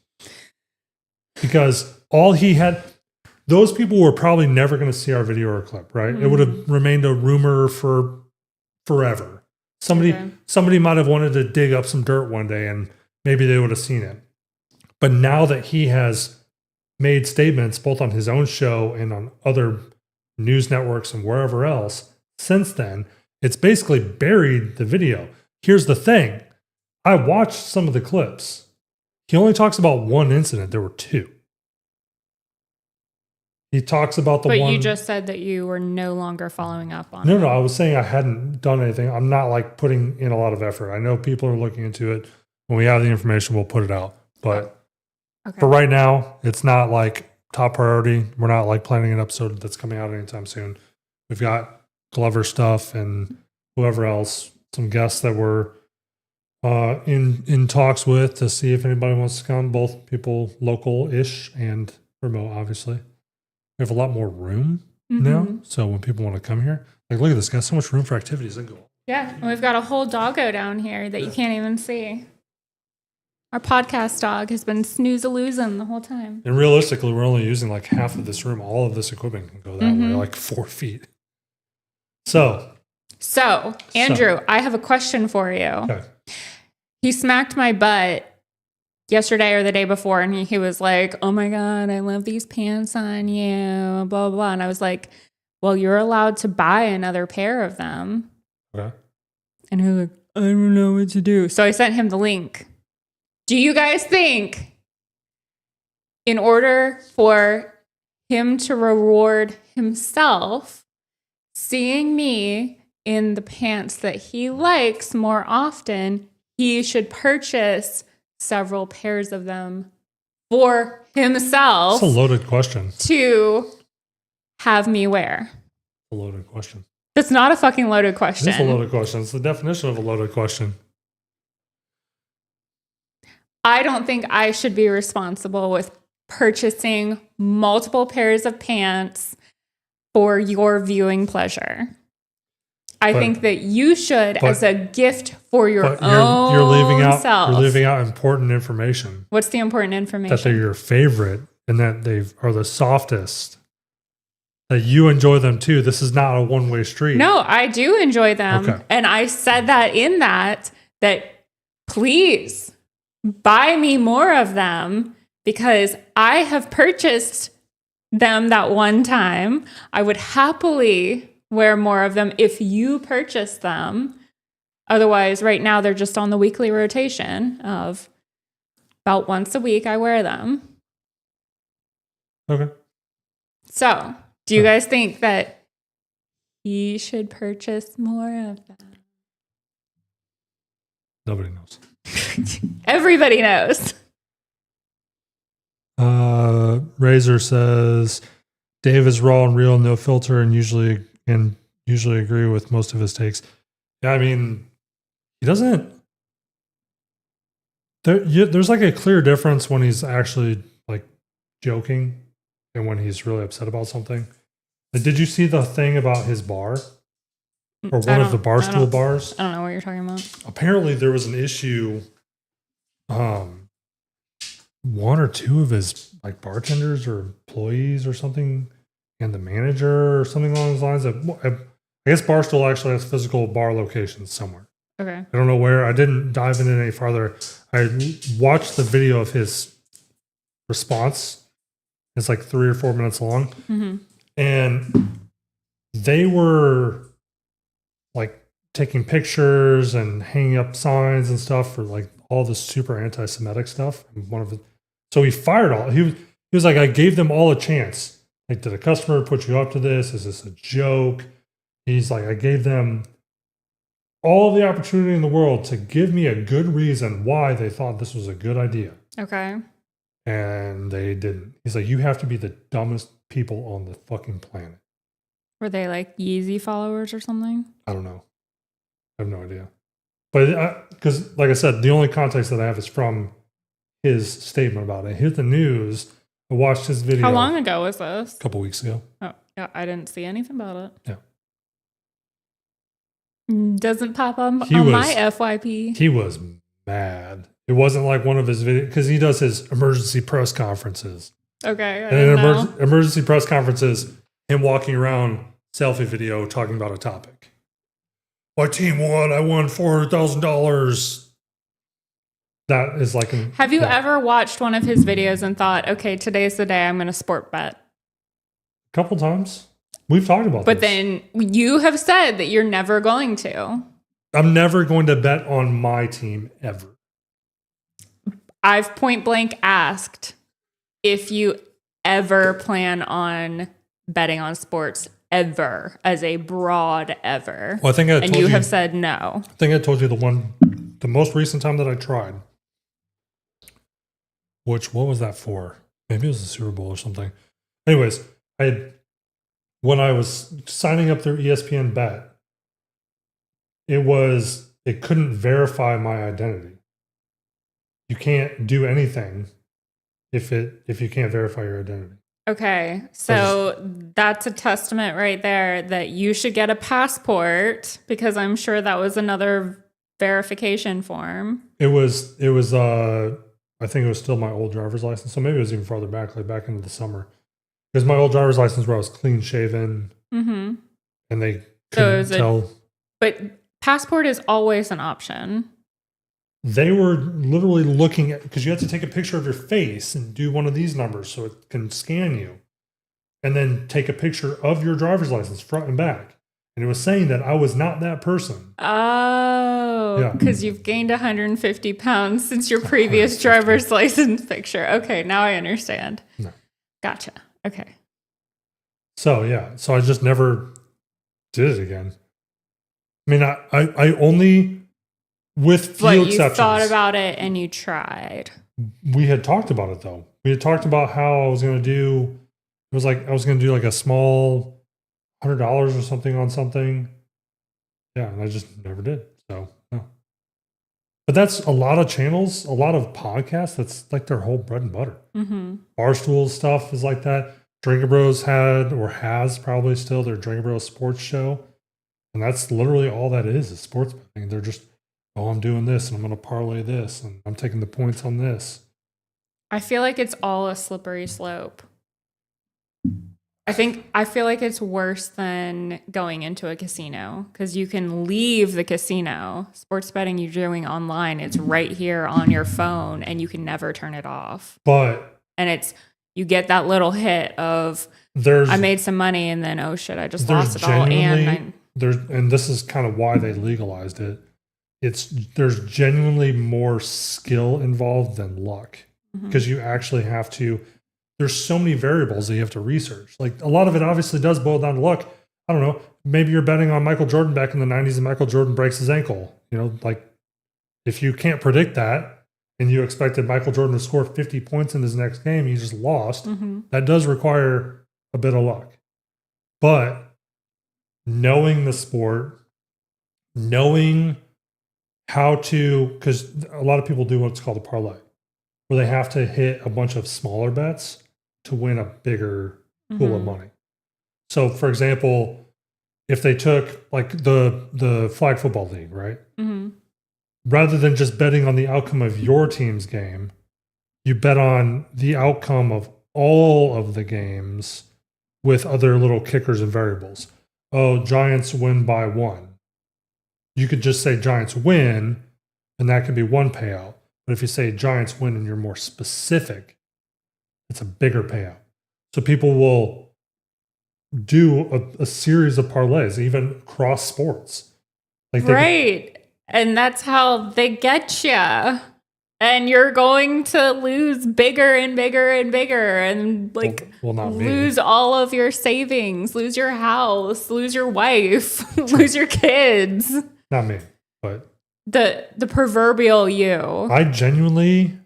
Because all he had, those people were probably never going to see our video or clip, right? It would have remained a rumor for forever. Somebody might have wanted to dig up some dirt one day and maybe they would have seen it. But now that he has made statements both on his own show and on other news networks and wherever else since then, it's basically buried the video. Here's the thing. I watched some of the clips. He only talks about one incident. There were two. He talks about the one. But you just said that you were no longer following up on it. No, I was saying I hadn't done anything. I'm not like putting in a lot of effort. I know people are looking into it. When we have the information, we'll put it out. But for right now, it's not like top priority. We're not like planning an episode that's coming out anytime soon. We've got Glover stuff and whoever else, some guests that we're in talks with to see if anybody wants to come, both people local-ish and remote, obviously. We have a lot more room now, so when people want to come here, like, look at this, got so much room for activities. Yeah, and we've got a whole doggo down here that you can't even see. Our podcast dog has been snooze-a-loozing the whole time. And realistically, we're only using like half of this room. All of this equipment can go that way, like 4 feet. So, Andrew, I have a question for you. Okay. He smacked my butt yesterday or the day before, and he was like, "Oh my God, I love these pants on you, blah, blah, blah." And I was like, "Well, you're allowed to buy another pair of them." Okay. And he was like, "I don't know what to do." So I sent him the link. Do you guys think in order for him to reward himself, seeing me in the pants that he likes more often, he should purchase several pairs of them for himself? That's a loaded question. To have me wear. A loaded question. That's not a fucking loaded question. It's a loaded question. It's the definition of a loaded question. I don't think I should be responsible with purchasing multiple pairs of pants for your viewing pleasure. I think that you should, as a gift for your own self. You're leaving out important information. What's the important information? That they're your favorite and that they are the softest. That you enjoy them too. This is not a one-way street. No, I do enjoy them. Okay. And I said that please buy me more of them because I have purchased them that one time. I would happily wear more of them if you purchase them. Otherwise, right now, they're just on the weekly rotation of about once a week I wear them. Okay. So, do you guys think that he should purchase more of them? Nobody knows. Everybody knows. Razor says, Dave is raw and real, no filter, and usually agree with most of his takes. Yeah, I mean, he doesn't. There's like a clear difference when he's actually like joking and when he's really upset about something. Like, did you see the thing about his bar or one of the Barstool bars? I don't know what you're talking about. Apparently, there was an issue. One or two of his like bartenders or employees or something, and the manager or something along those lines. I guess Barstool actually has physical bar locations somewhere. Okay. I don't know where. I didn't dive into it any farther. I watched the video of his response. It's like 3 or 4 minutes long. Mm-hmm. And they were like taking pictures and hanging up signs and stuff for like all this super anti-Semitic stuff. And so he fired all. He was like, I gave them all a chance. Like, did a customer put you up to this? Is this a joke? He's like, I gave them all the opportunity in the world to give me a good reason why they thought this was a good idea. Okay. And they didn't. He's like, you have to be the dumbest people on the fucking planet Were they like Yeezy followers or something? I don't know. I have no idea. But because, like I said, the only context that I have is from his statement about it. Here's the news. I watched his video. How long ago was this? A couple weeks ago. Oh, yeah. I didn't see anything about it. Yeah. Doesn't pop up on my FYP. He was mad. It wasn't like one of his videos, because he does his emergency press conferences. Okay. And in emergency press conferences, him walking around, selfie video, talking about a topic. My team won. I won $400,000. That is like... Have you ever watched one of his videos and thought, okay, today's the day I'm going to sport bet? A couple times. We've talked about But this. then you have said that you're never going to. I'm never going to bet on my team ever. I've point blank asked if you ever plan on betting on sports ever, as a broad ever. Well, I think I told you. And you have said no. I think I told you the most recent time that I tried. What was that for? Maybe it was the Super Bowl or something. Anyways, when I was signing up through ESPN Bet, it couldn't verify my identity. You can't do anything if you can't verify your identity. Okay, so that's a testament right there that you should get a passport, because I'm sure that was another verification form. It was I think it was still my old driver's license, so maybe it was even farther back, like back into the summer. Because my old driver's license where I was clean shaven, and they couldn't tell. But passport is always an option. They were literally looking at, because you have to take a picture of your face and do one of these numbers so it can scan you, and then take a picture of your driver's license front and back. And it was saying that I was not that person. Oh, because you've gained 150 pounds since your previous driver's license picture. Okay, now I understand. No. Gotcha. Okay. So I just never did it again. I mean, I only, with few exceptions. You thought about it and you tried. We had talked about it though. We had talked about how I was going to do. It was like I was going to do like a small $100 or something on something. Yeah, and I just never did. So no. But that's a lot of channels, a lot of podcasts. That's like their whole bread and butter. Barstool stuff is like that. Drinker Bros had, or has probably still, their Drinker Bros sports show. And that's literally all that is sports betting. They're just, oh, I'm doing this and I'm going to parlay this and I'm taking the points on this. I feel like it's all a slippery slope. I feel like it's worse than going into a casino, because you can leave the casino. Sports betting you're doing online, it's right here on your phone and you can never turn it off. And you get that little hit of, I made some money and then, oh shit, I just lost it all. And this is kind of why they legalized it. There's genuinely more skill involved than luck, because you actually have to. There's so many variables that you have to research. Like, a lot of it obviously does boil down to luck. I don't know. Maybe you're betting on Michael Jordan back in the 90s and Michael Jordan breaks his ankle. You know, like, if you can't predict that and you expected Michael Jordan to score 50 points in his next game, he just lost. That does require a bit of luck. But knowing the sport, knowing how to, because a lot of people do what's called a parlay, where they have to hit a bunch of smaller bets to win a bigger pool of money. So, for example, if they took like the flag football league, right? Rather than just betting on the outcome of your team's game, you bet on the outcome of all of the games with other little kickers and variables. Oh, Giants win by 1. You could just say Giants win, and that could be one payout. But if you say Giants win and you're more specific, it's a bigger payout. So people will do a series of parlays, even cross sports. Right. And that's how they get you. And you're going to lose bigger and bigger and bigger, and not lose all of your savings, lose your house, lose your wife, lose your kids. Not me, but the proverbial you. I genuinely,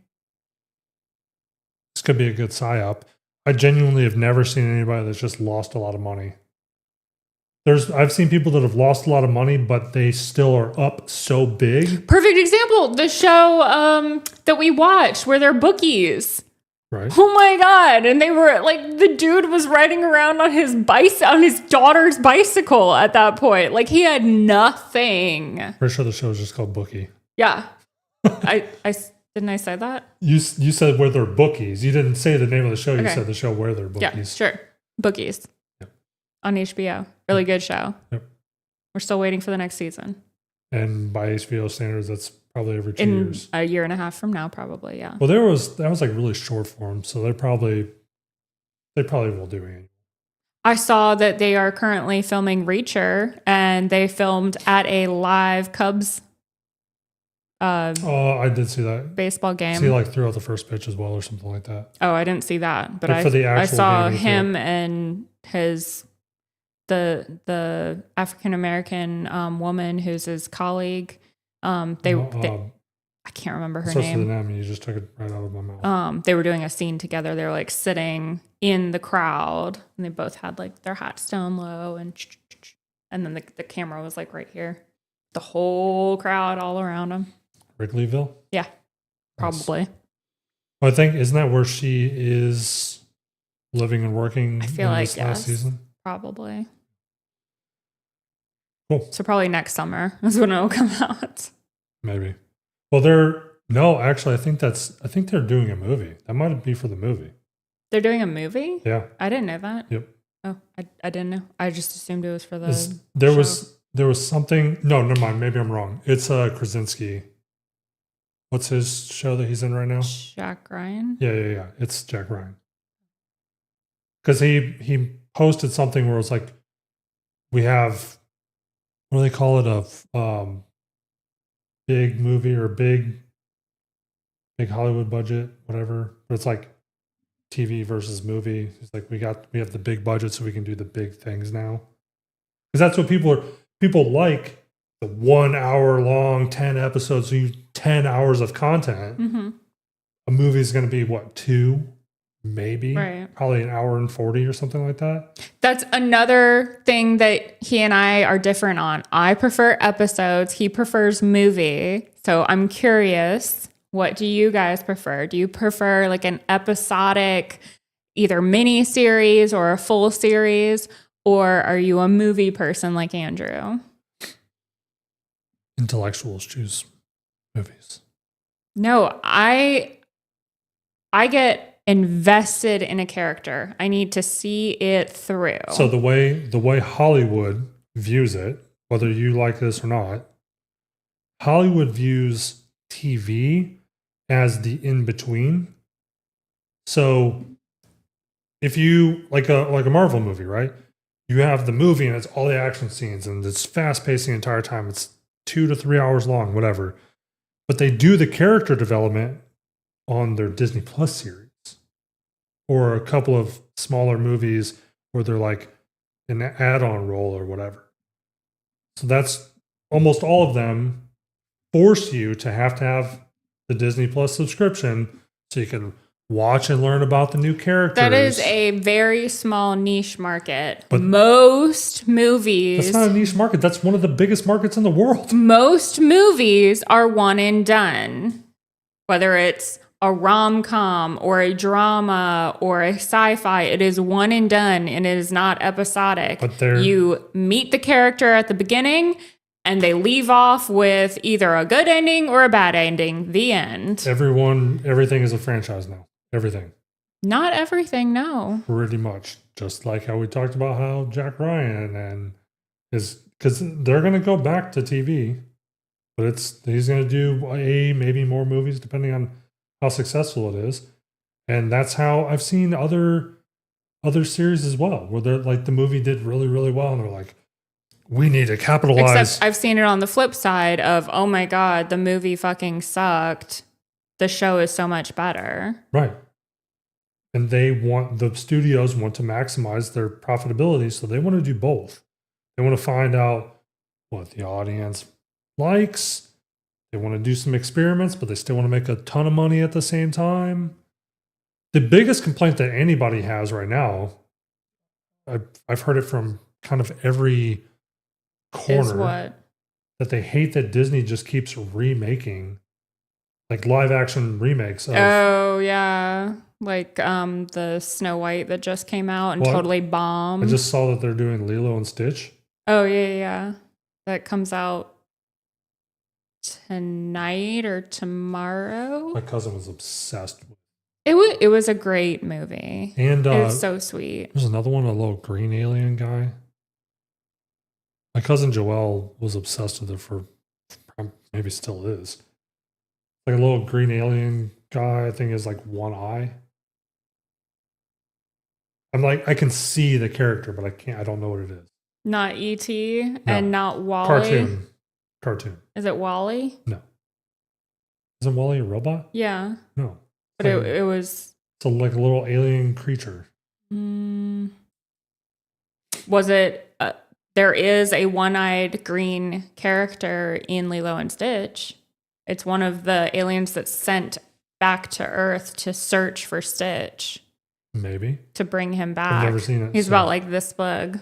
this could be a good psyop. I genuinely have never seen anybody that's just lost a lot of money I've seen people that have lost a lot of money, but they still are up so big. Perfect example, the show that we watched where they're bookies. Right. Oh my God. And they were like, the dude was riding around on his on his daughter's bicycle at that point. Like he had nothing. Pretty sure the show is just called Bookie. Yeah. I didn't I say that? You said where they're bookies. You didn't say the name of the show. You Okay. said the show where they're bookies. Yeah, sure. Bookies. Yep. On HBO. Really good show. Yep. We're still waiting for the next season. And by HBO standards, that's probably every 2 In years. a year and a half from now, probably, yeah. Well, that was like really short form, so they probably will do it. I saw that they are currently filming Reacher, and they filmed at a live Cubs I did see that baseball game. See, like throughout the first pitch as well, or something like that. Oh, I didn't see that, but for the I actual saw game, him and the African American woman who's his colleague. I can't remember her Starts name. with an M, and you just took it right out of my mouth. They were doing a scene together. They were like sitting in the crowd, and they both had like their hats down low, and then the camera was like right here. The whole crowd all around them. Wrigleyville? Yeah, probably. Nice. Well, I think, isn't that where she is living and working I feel like this last season? Probably. Cool. So probably next summer is when it'll come out. Maybe. Well, actually, I think they're doing a movie. That might be for the movie. They're doing a movie? Yeah. I didn't know that. Yep. Oh, I didn't know. I just assumed it was for the There was something. No, never mind. Maybe I'm wrong. It's Krasinski. What's his show that he's in right now? Jack Ryan? Yeah. It's Jack Ryan. Because he posted something where it's like, we have, what do they call it? A big movie or big Hollywood budget, whatever. But it's like TV versus movie. It's like we have the big budget, so we can do the big things now. Because that's what people like. The 1 hour long 10 episodes, so 10 hours of content. Mm-hmm. A movie is going to be what, 2, maybe, right? Probably an hour and 40 or something like that. That's another thing that he and I are different on. I prefer episodes. He prefers movie. So I'm curious, what do you guys prefer? Do you prefer like an episodic, either mini series or a full series, or are you a movie person like Andrew? Intellectuals choose movies. No, I get invested in a character. I need to see it through. So the way Hollywood views it, whether you like this or not, Hollywood views TV as the in-between. So if you like a Marvel movie, right? You have the movie and it's all the action scenes and it's fast-paced the entire time. It's 2 to 3 hours long, whatever. But they do the character development on their Disney Plus series or a couple of smaller movies where they're like an add-on role or whatever. So that's almost all of them force you to have the Disney Plus subscription so you can watch and learn about the new characters. That is a very small niche market. But most movies... That's not a niche market. That's one of the biggest markets in the world. Most movies are one and done. Whether it's a rom-com or a drama or a sci-fi, it is one and done and it is not episodic. But you meet the character at the beginning and they leave off with either a good ending or a bad ending. The end. Everything is a franchise now. Everything. Not everything, no. Pretty much. Just like how we talked about how Jack Ryan and is, because they're going to go back to TV, but he's going to do maybe more movies depending on how successful it is. And that's how I've seen other series as well, where they're like the movie did really, really well. And they're like, we need to capitalize. Except I've seen it on the flip side of, oh my God, the movie fucking sucked. The show is so much better. Right. And the studios want to maximize their profitability, so they want to do both. They want to find out what the audience likes. They want to do some experiments, but they still want to make a ton of money at the same time. The biggest complaint that anybody has right now, I've heard it from kind of every corner. Is what? That they hate that Disney just keeps remaking, like live action remakes of. Oh yeah, like the Snow White that just came out and totally bombed. I just saw that they're doing Lilo and Stitch. Oh yeah. That comes out tonight or tomorrow. My cousin was obsessed with it. Was a great movie. And it was so sweet. There's another one, a little green alien guy. My cousin Joelle was obsessed with it for, maybe still is. Like a little green alien guy, I think is like one eye. I'm like, I can see the character, but I don't know what it is. Not E.T. and not Wally. Cartoon. Is it Wally? No. Isn't Wally a robot? Yeah. No. But it was. So like a little alien creature. Was it? There is a one-eyed green character in Lilo and Stitch. It's one of the aliens that's sent back to Earth to search for Stitch. Maybe. To bring him back. I've never seen it. He's about like this big.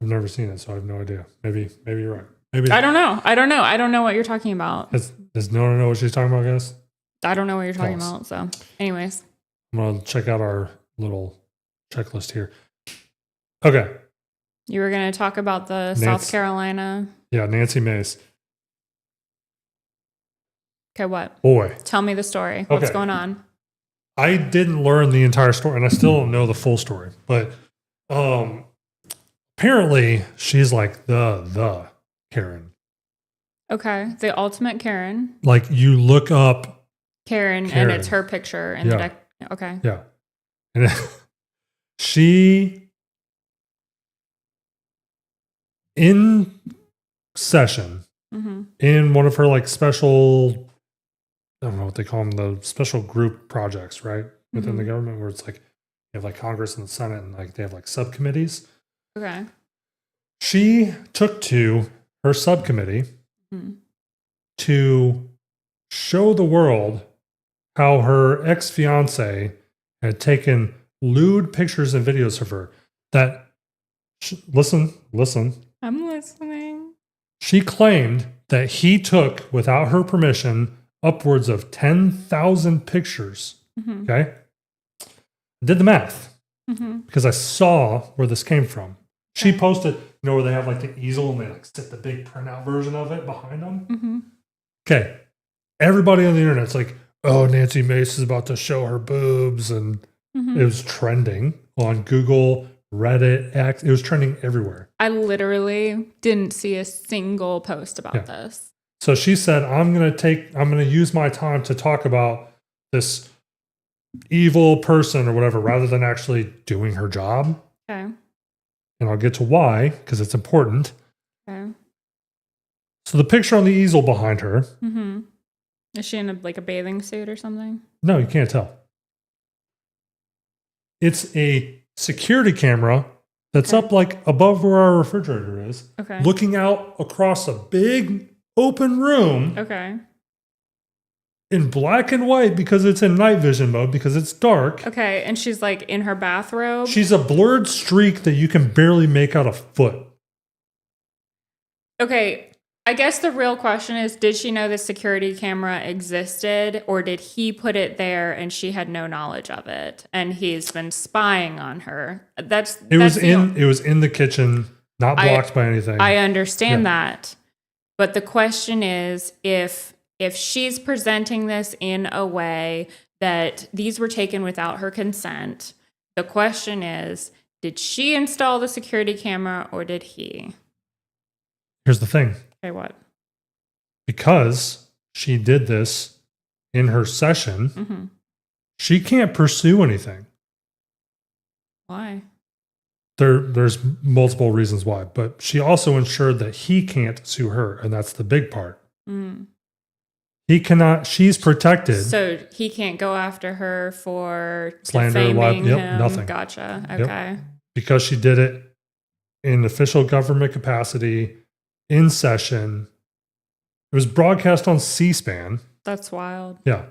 I've never seen it, so I have no idea. Maybe you're right. Maybe I don't know. I don't know what you're talking about. Does no one know what she's talking about, guys? I don't know what you're talking about. So, anyways, I'm gonna check out our little checklist here. Okay. You were gonna talk about the South Carolina. Yeah, Nancy Mace. Okay, what? Boy, tell me the story. What's going on? I didn't learn the entire story, and I still don't know the full story. But apparently, she's like the Karen. Okay, the ultimate Karen. Like you look up Karen. And it's her picture in the deck. Okay. Yeah, and she in session in one of her like special. I don't know what they call them, the special group projects, right? Within the government, where it's like you have like Congress and the Senate, and like they have like subcommittees. Okay. She took to her subcommittee to show the world how her ex-fiance had taken lewd pictures and videos of her that, listen. I'm listening. She claimed that he took, without her permission, upwards of 10,000 pictures. Okay. I did the math because I saw where this came from. She posted, where they have like the easel and they like stick the big printout version of it behind them. Okay. Everybody on the internet's like, oh, Nancy Mace is about to show her boobs. And it was trending on Google, Reddit, X. It was trending everywhere. I literally didn't see a single post about this. So she said, I'm going to use my time to talk about this evil person or whatever, rather than actually doing her job. Okay. And I'll get to why, because it's important. Okay. So the picture on the easel behind her. Is she in a bathing suit or something? No, you can't tell. It's a security camera that's up like above where our refrigerator is. Okay. Looking out across a big open room. Okay. In black and white because it's in night vision mode because it's dark. Okay, and she's like in her bathrobe. She's a blurred streak that you can barely make out a foot. Okay, I guess the real question is, did she know the security camera existed, or did he put it there and she had no knowledge of it and he's been spying on her? It was in the kitchen, not blocked by anything. I understand that. But the question is, if she's presenting this in a way that these were taken without her consent, the question is, did she install the security camera or did he? Here's the thing. Okay, what? Because she did this in her session, she can't pursue anything. Why? There's multiple reasons why, but she also ensured that he can't sue her, and that's the big part. He cannot. She's protected. So he can't go after her for slander, defaming him. Nothing. Gotcha. Okay. Because she did it in official government capacity, in session. It was broadcast on C-SPAN. That's wild. Yeah.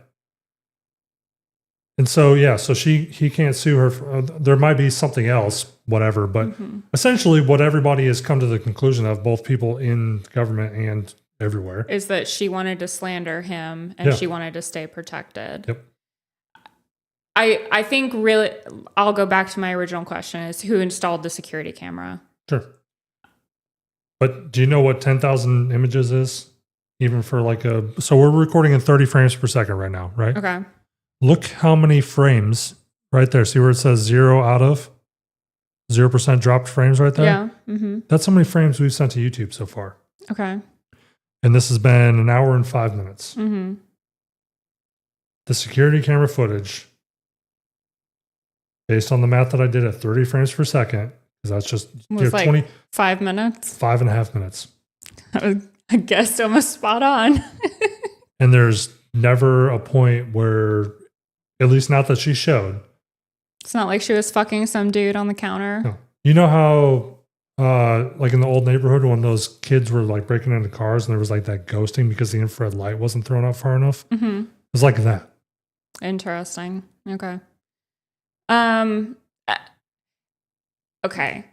And so, yeah, so he can't sue her. There might be something else, whatever. But essentially, what everybody has come to the conclusion of, both people in government and everywhere, is that she wanted to slander him and she wanted to stay protected. Yep. I think really, I'll go back to my original question: is who installed the security camera? Sure. But do you know what 10,000 images is? Even for so we're recording in 30 frames per second right now, right? Okay. Look how many frames right there. See where it says 0 out of 0% dropped frames right there? Yeah. Mm-hmm. That's how many frames we've sent to YouTube so far. Okay. And this has been an hour and 5 minutes. Mm-hmm. The security camera footage, based on the math that I did at 30 frames per second, because that's just was 5 minutes? 5.5 minutes. I guess almost spot on. And there's never a point where, at least not that she showed. It's not like she was fucking some dude on the counter. No. You know how, like in the old neighborhood, when those kids were like breaking into cars and there was like that ghosting because the infrared light wasn't thrown out far enough? Mm-hmm. It was like that. Interesting. Okay. Okay.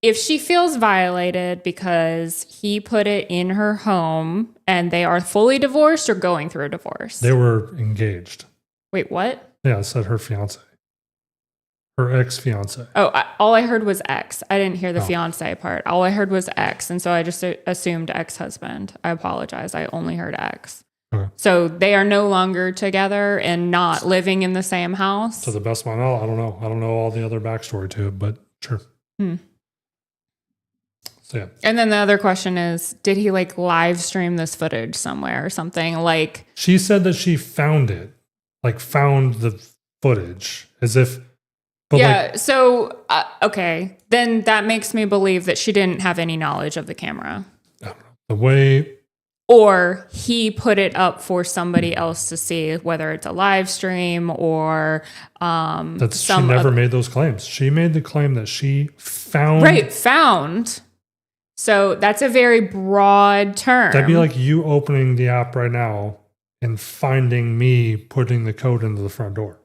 If she feels violated because he put it in her home and they are fully divorced or going through a divorce? They were engaged. Wait, what? Yeah, it said her fiance. Her ex-fiance. Oh, all I heard was ex. I didn't hear the fiance part. All I heard was ex. And so I just assumed ex-husband. I apologize. I only heard ex. Okay. So they are no longer together and not living in the same house? To the best of my knowledge, I don't know. I don't know all the other backstory to it, but sure. So, yeah. And then the other question is, did he like live stream this footage somewhere or something? Like, she said that she found it, like found the footage as if. But yeah. So, okay. Then that makes me believe that she didn't have any knowledge of the camera. I don't know. The way. Or he put it up for somebody else to see, whether it's a live stream or she never made those claims. She made the claim that she found. Right, found. So that's a very broad term. That'd be like you opening the app right now and finding me putting the code into the front door.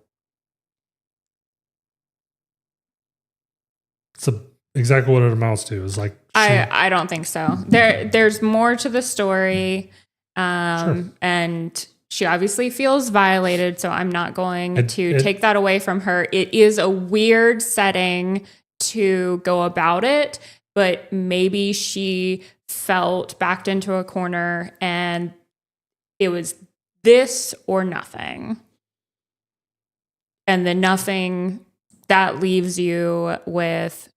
It's exactly what it amounts to. Is like I don't think so. There's more to the story, sure. And she obviously feels violated. So I'm not going to take that away from her. It is a weird setting to go about it, but maybe she felt backed into a corner and it was this or nothing. And the nothing that leaves you with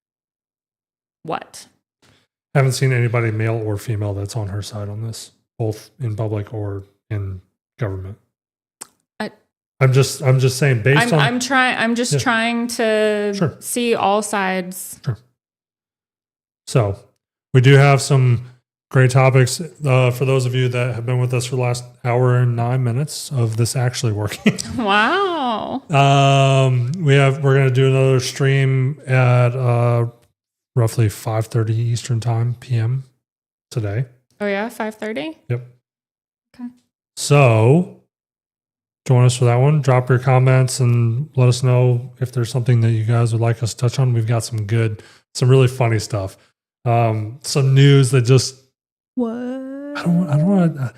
what? I haven't seen anybody, male or female, that's on her side on this, both in public or in government. I'm just saying based on. I'm trying to see all sides. Sure. So we do have some great topics for those of you that have been with us for the last hour and 9 minutes of this actually working. Wow. We're going to do another stream at roughly 5:30 Eastern time PM today. Oh yeah, 5:30? Yep. Okay. So join us for that one. Drop your comments and let us know if there's something that you guys would like us to touch on. We've got some really funny stuff. Some news that just what? I don't want to.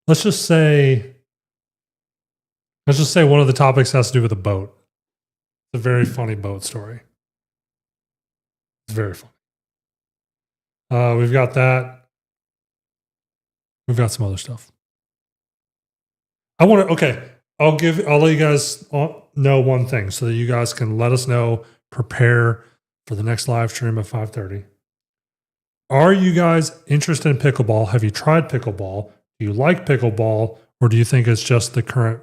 Let's just say one of the topics has to do with a boat. It's a very funny boat story. It's very funny. We've got that. We've got some other stuff. I'll let you guys know one thing so that you guys can let us know, prepare for the next live stream at 5:30. Are you guys interested in pickleball? Have you tried pickleball? Do you like pickleball? Or do you think it's just the current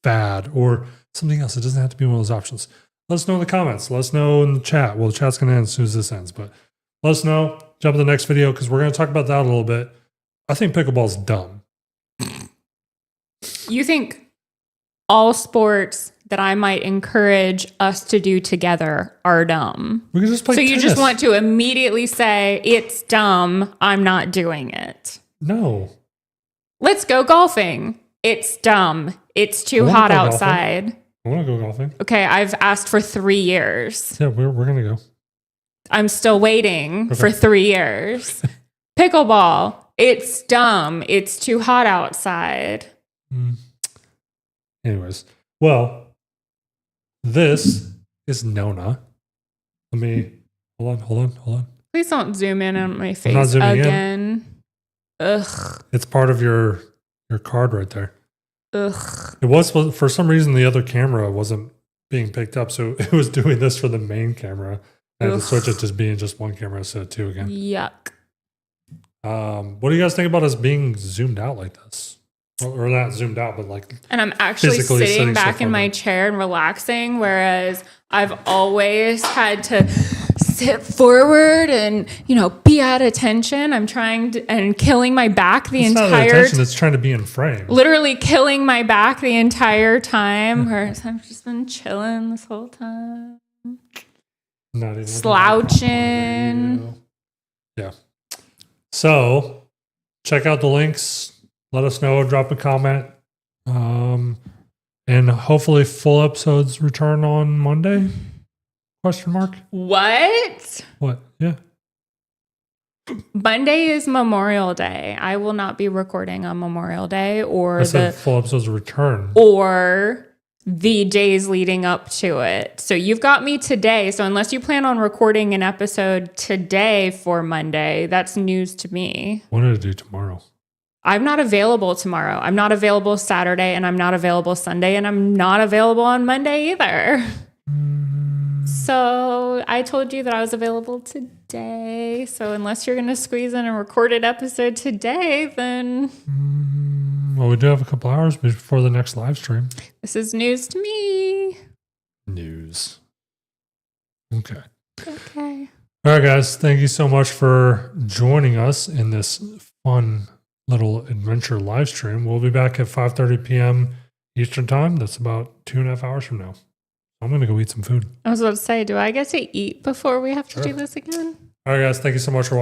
fad or something else? It doesn't have to be one of those options. Let us know in the comments. Let us know in the chat. Well, the chat's going to end as soon as this ends, but let us know. Jump to the next video because we're going to talk about that a little bit. I think pickleball's dumb. You think all sports that I might encourage us to do together are dumb? We can just play tennis. You just want to immediately say, it's dumb, I'm not doing it. No. Let's go golfing. It's dumb. It's too hot outside. Golfing. I want to go golfing. Okay, I've asked for 3 years. Yeah, we're going to go. I'm still waiting for 3 years. Pickleball. It's dumb. It's too hot outside. Anyways, well, this is Nona. Let me hold on. Please don't zoom in on my not face zooming again. Ugh. It's part of your card right there. Ugh. It was, for some reason, the other camera wasn't being picked up, so it was doing this for the main camera. I had to switch it to being just one camera instead of 2 again. Yuck. What do you guys think about us being zoomed out like this? Or not zoomed out, but like. And I'm actually sitting back in my chair and relaxing, whereas I've always had to sit forward and, be at attention. I'm trying to, and killing my back the entire time. It's not attention, it's trying to be in frame. Literally killing my back the entire time, whereas I've just been chilling this whole time. Not even slouching. Yeah. So, check out the links. Let us know. Drop a comment. And hopefully full episodes return on Monday? Question mark? What? What? Yeah. Monday is Memorial Day. I will not be recording on Memorial Day or I said full episodes return. Or the days leading up to it. So you've got me today. So unless you plan on recording an episode today for Monday, that's news to me. What did I do tomorrow? I'm not available tomorrow. I'm not available Saturday, and I'm not available Sunday, and I'm not available on Monday either. So I told you that I was available today. So unless you're going to squeeze in a recorded episode today, then... Well, we do have a couple hours before the next live stream. This is news to me. News. Okay. Okay. All right, guys. Thank you so much for joining us in this fun little adventure live stream. We'll be back at 5:30 p.m. Eastern time. That's about 2.5 hours from now. I'm going to go eat some food. I was about to say, do I get to eat before we have to do this again? All right, guys. Thank you so much for watching.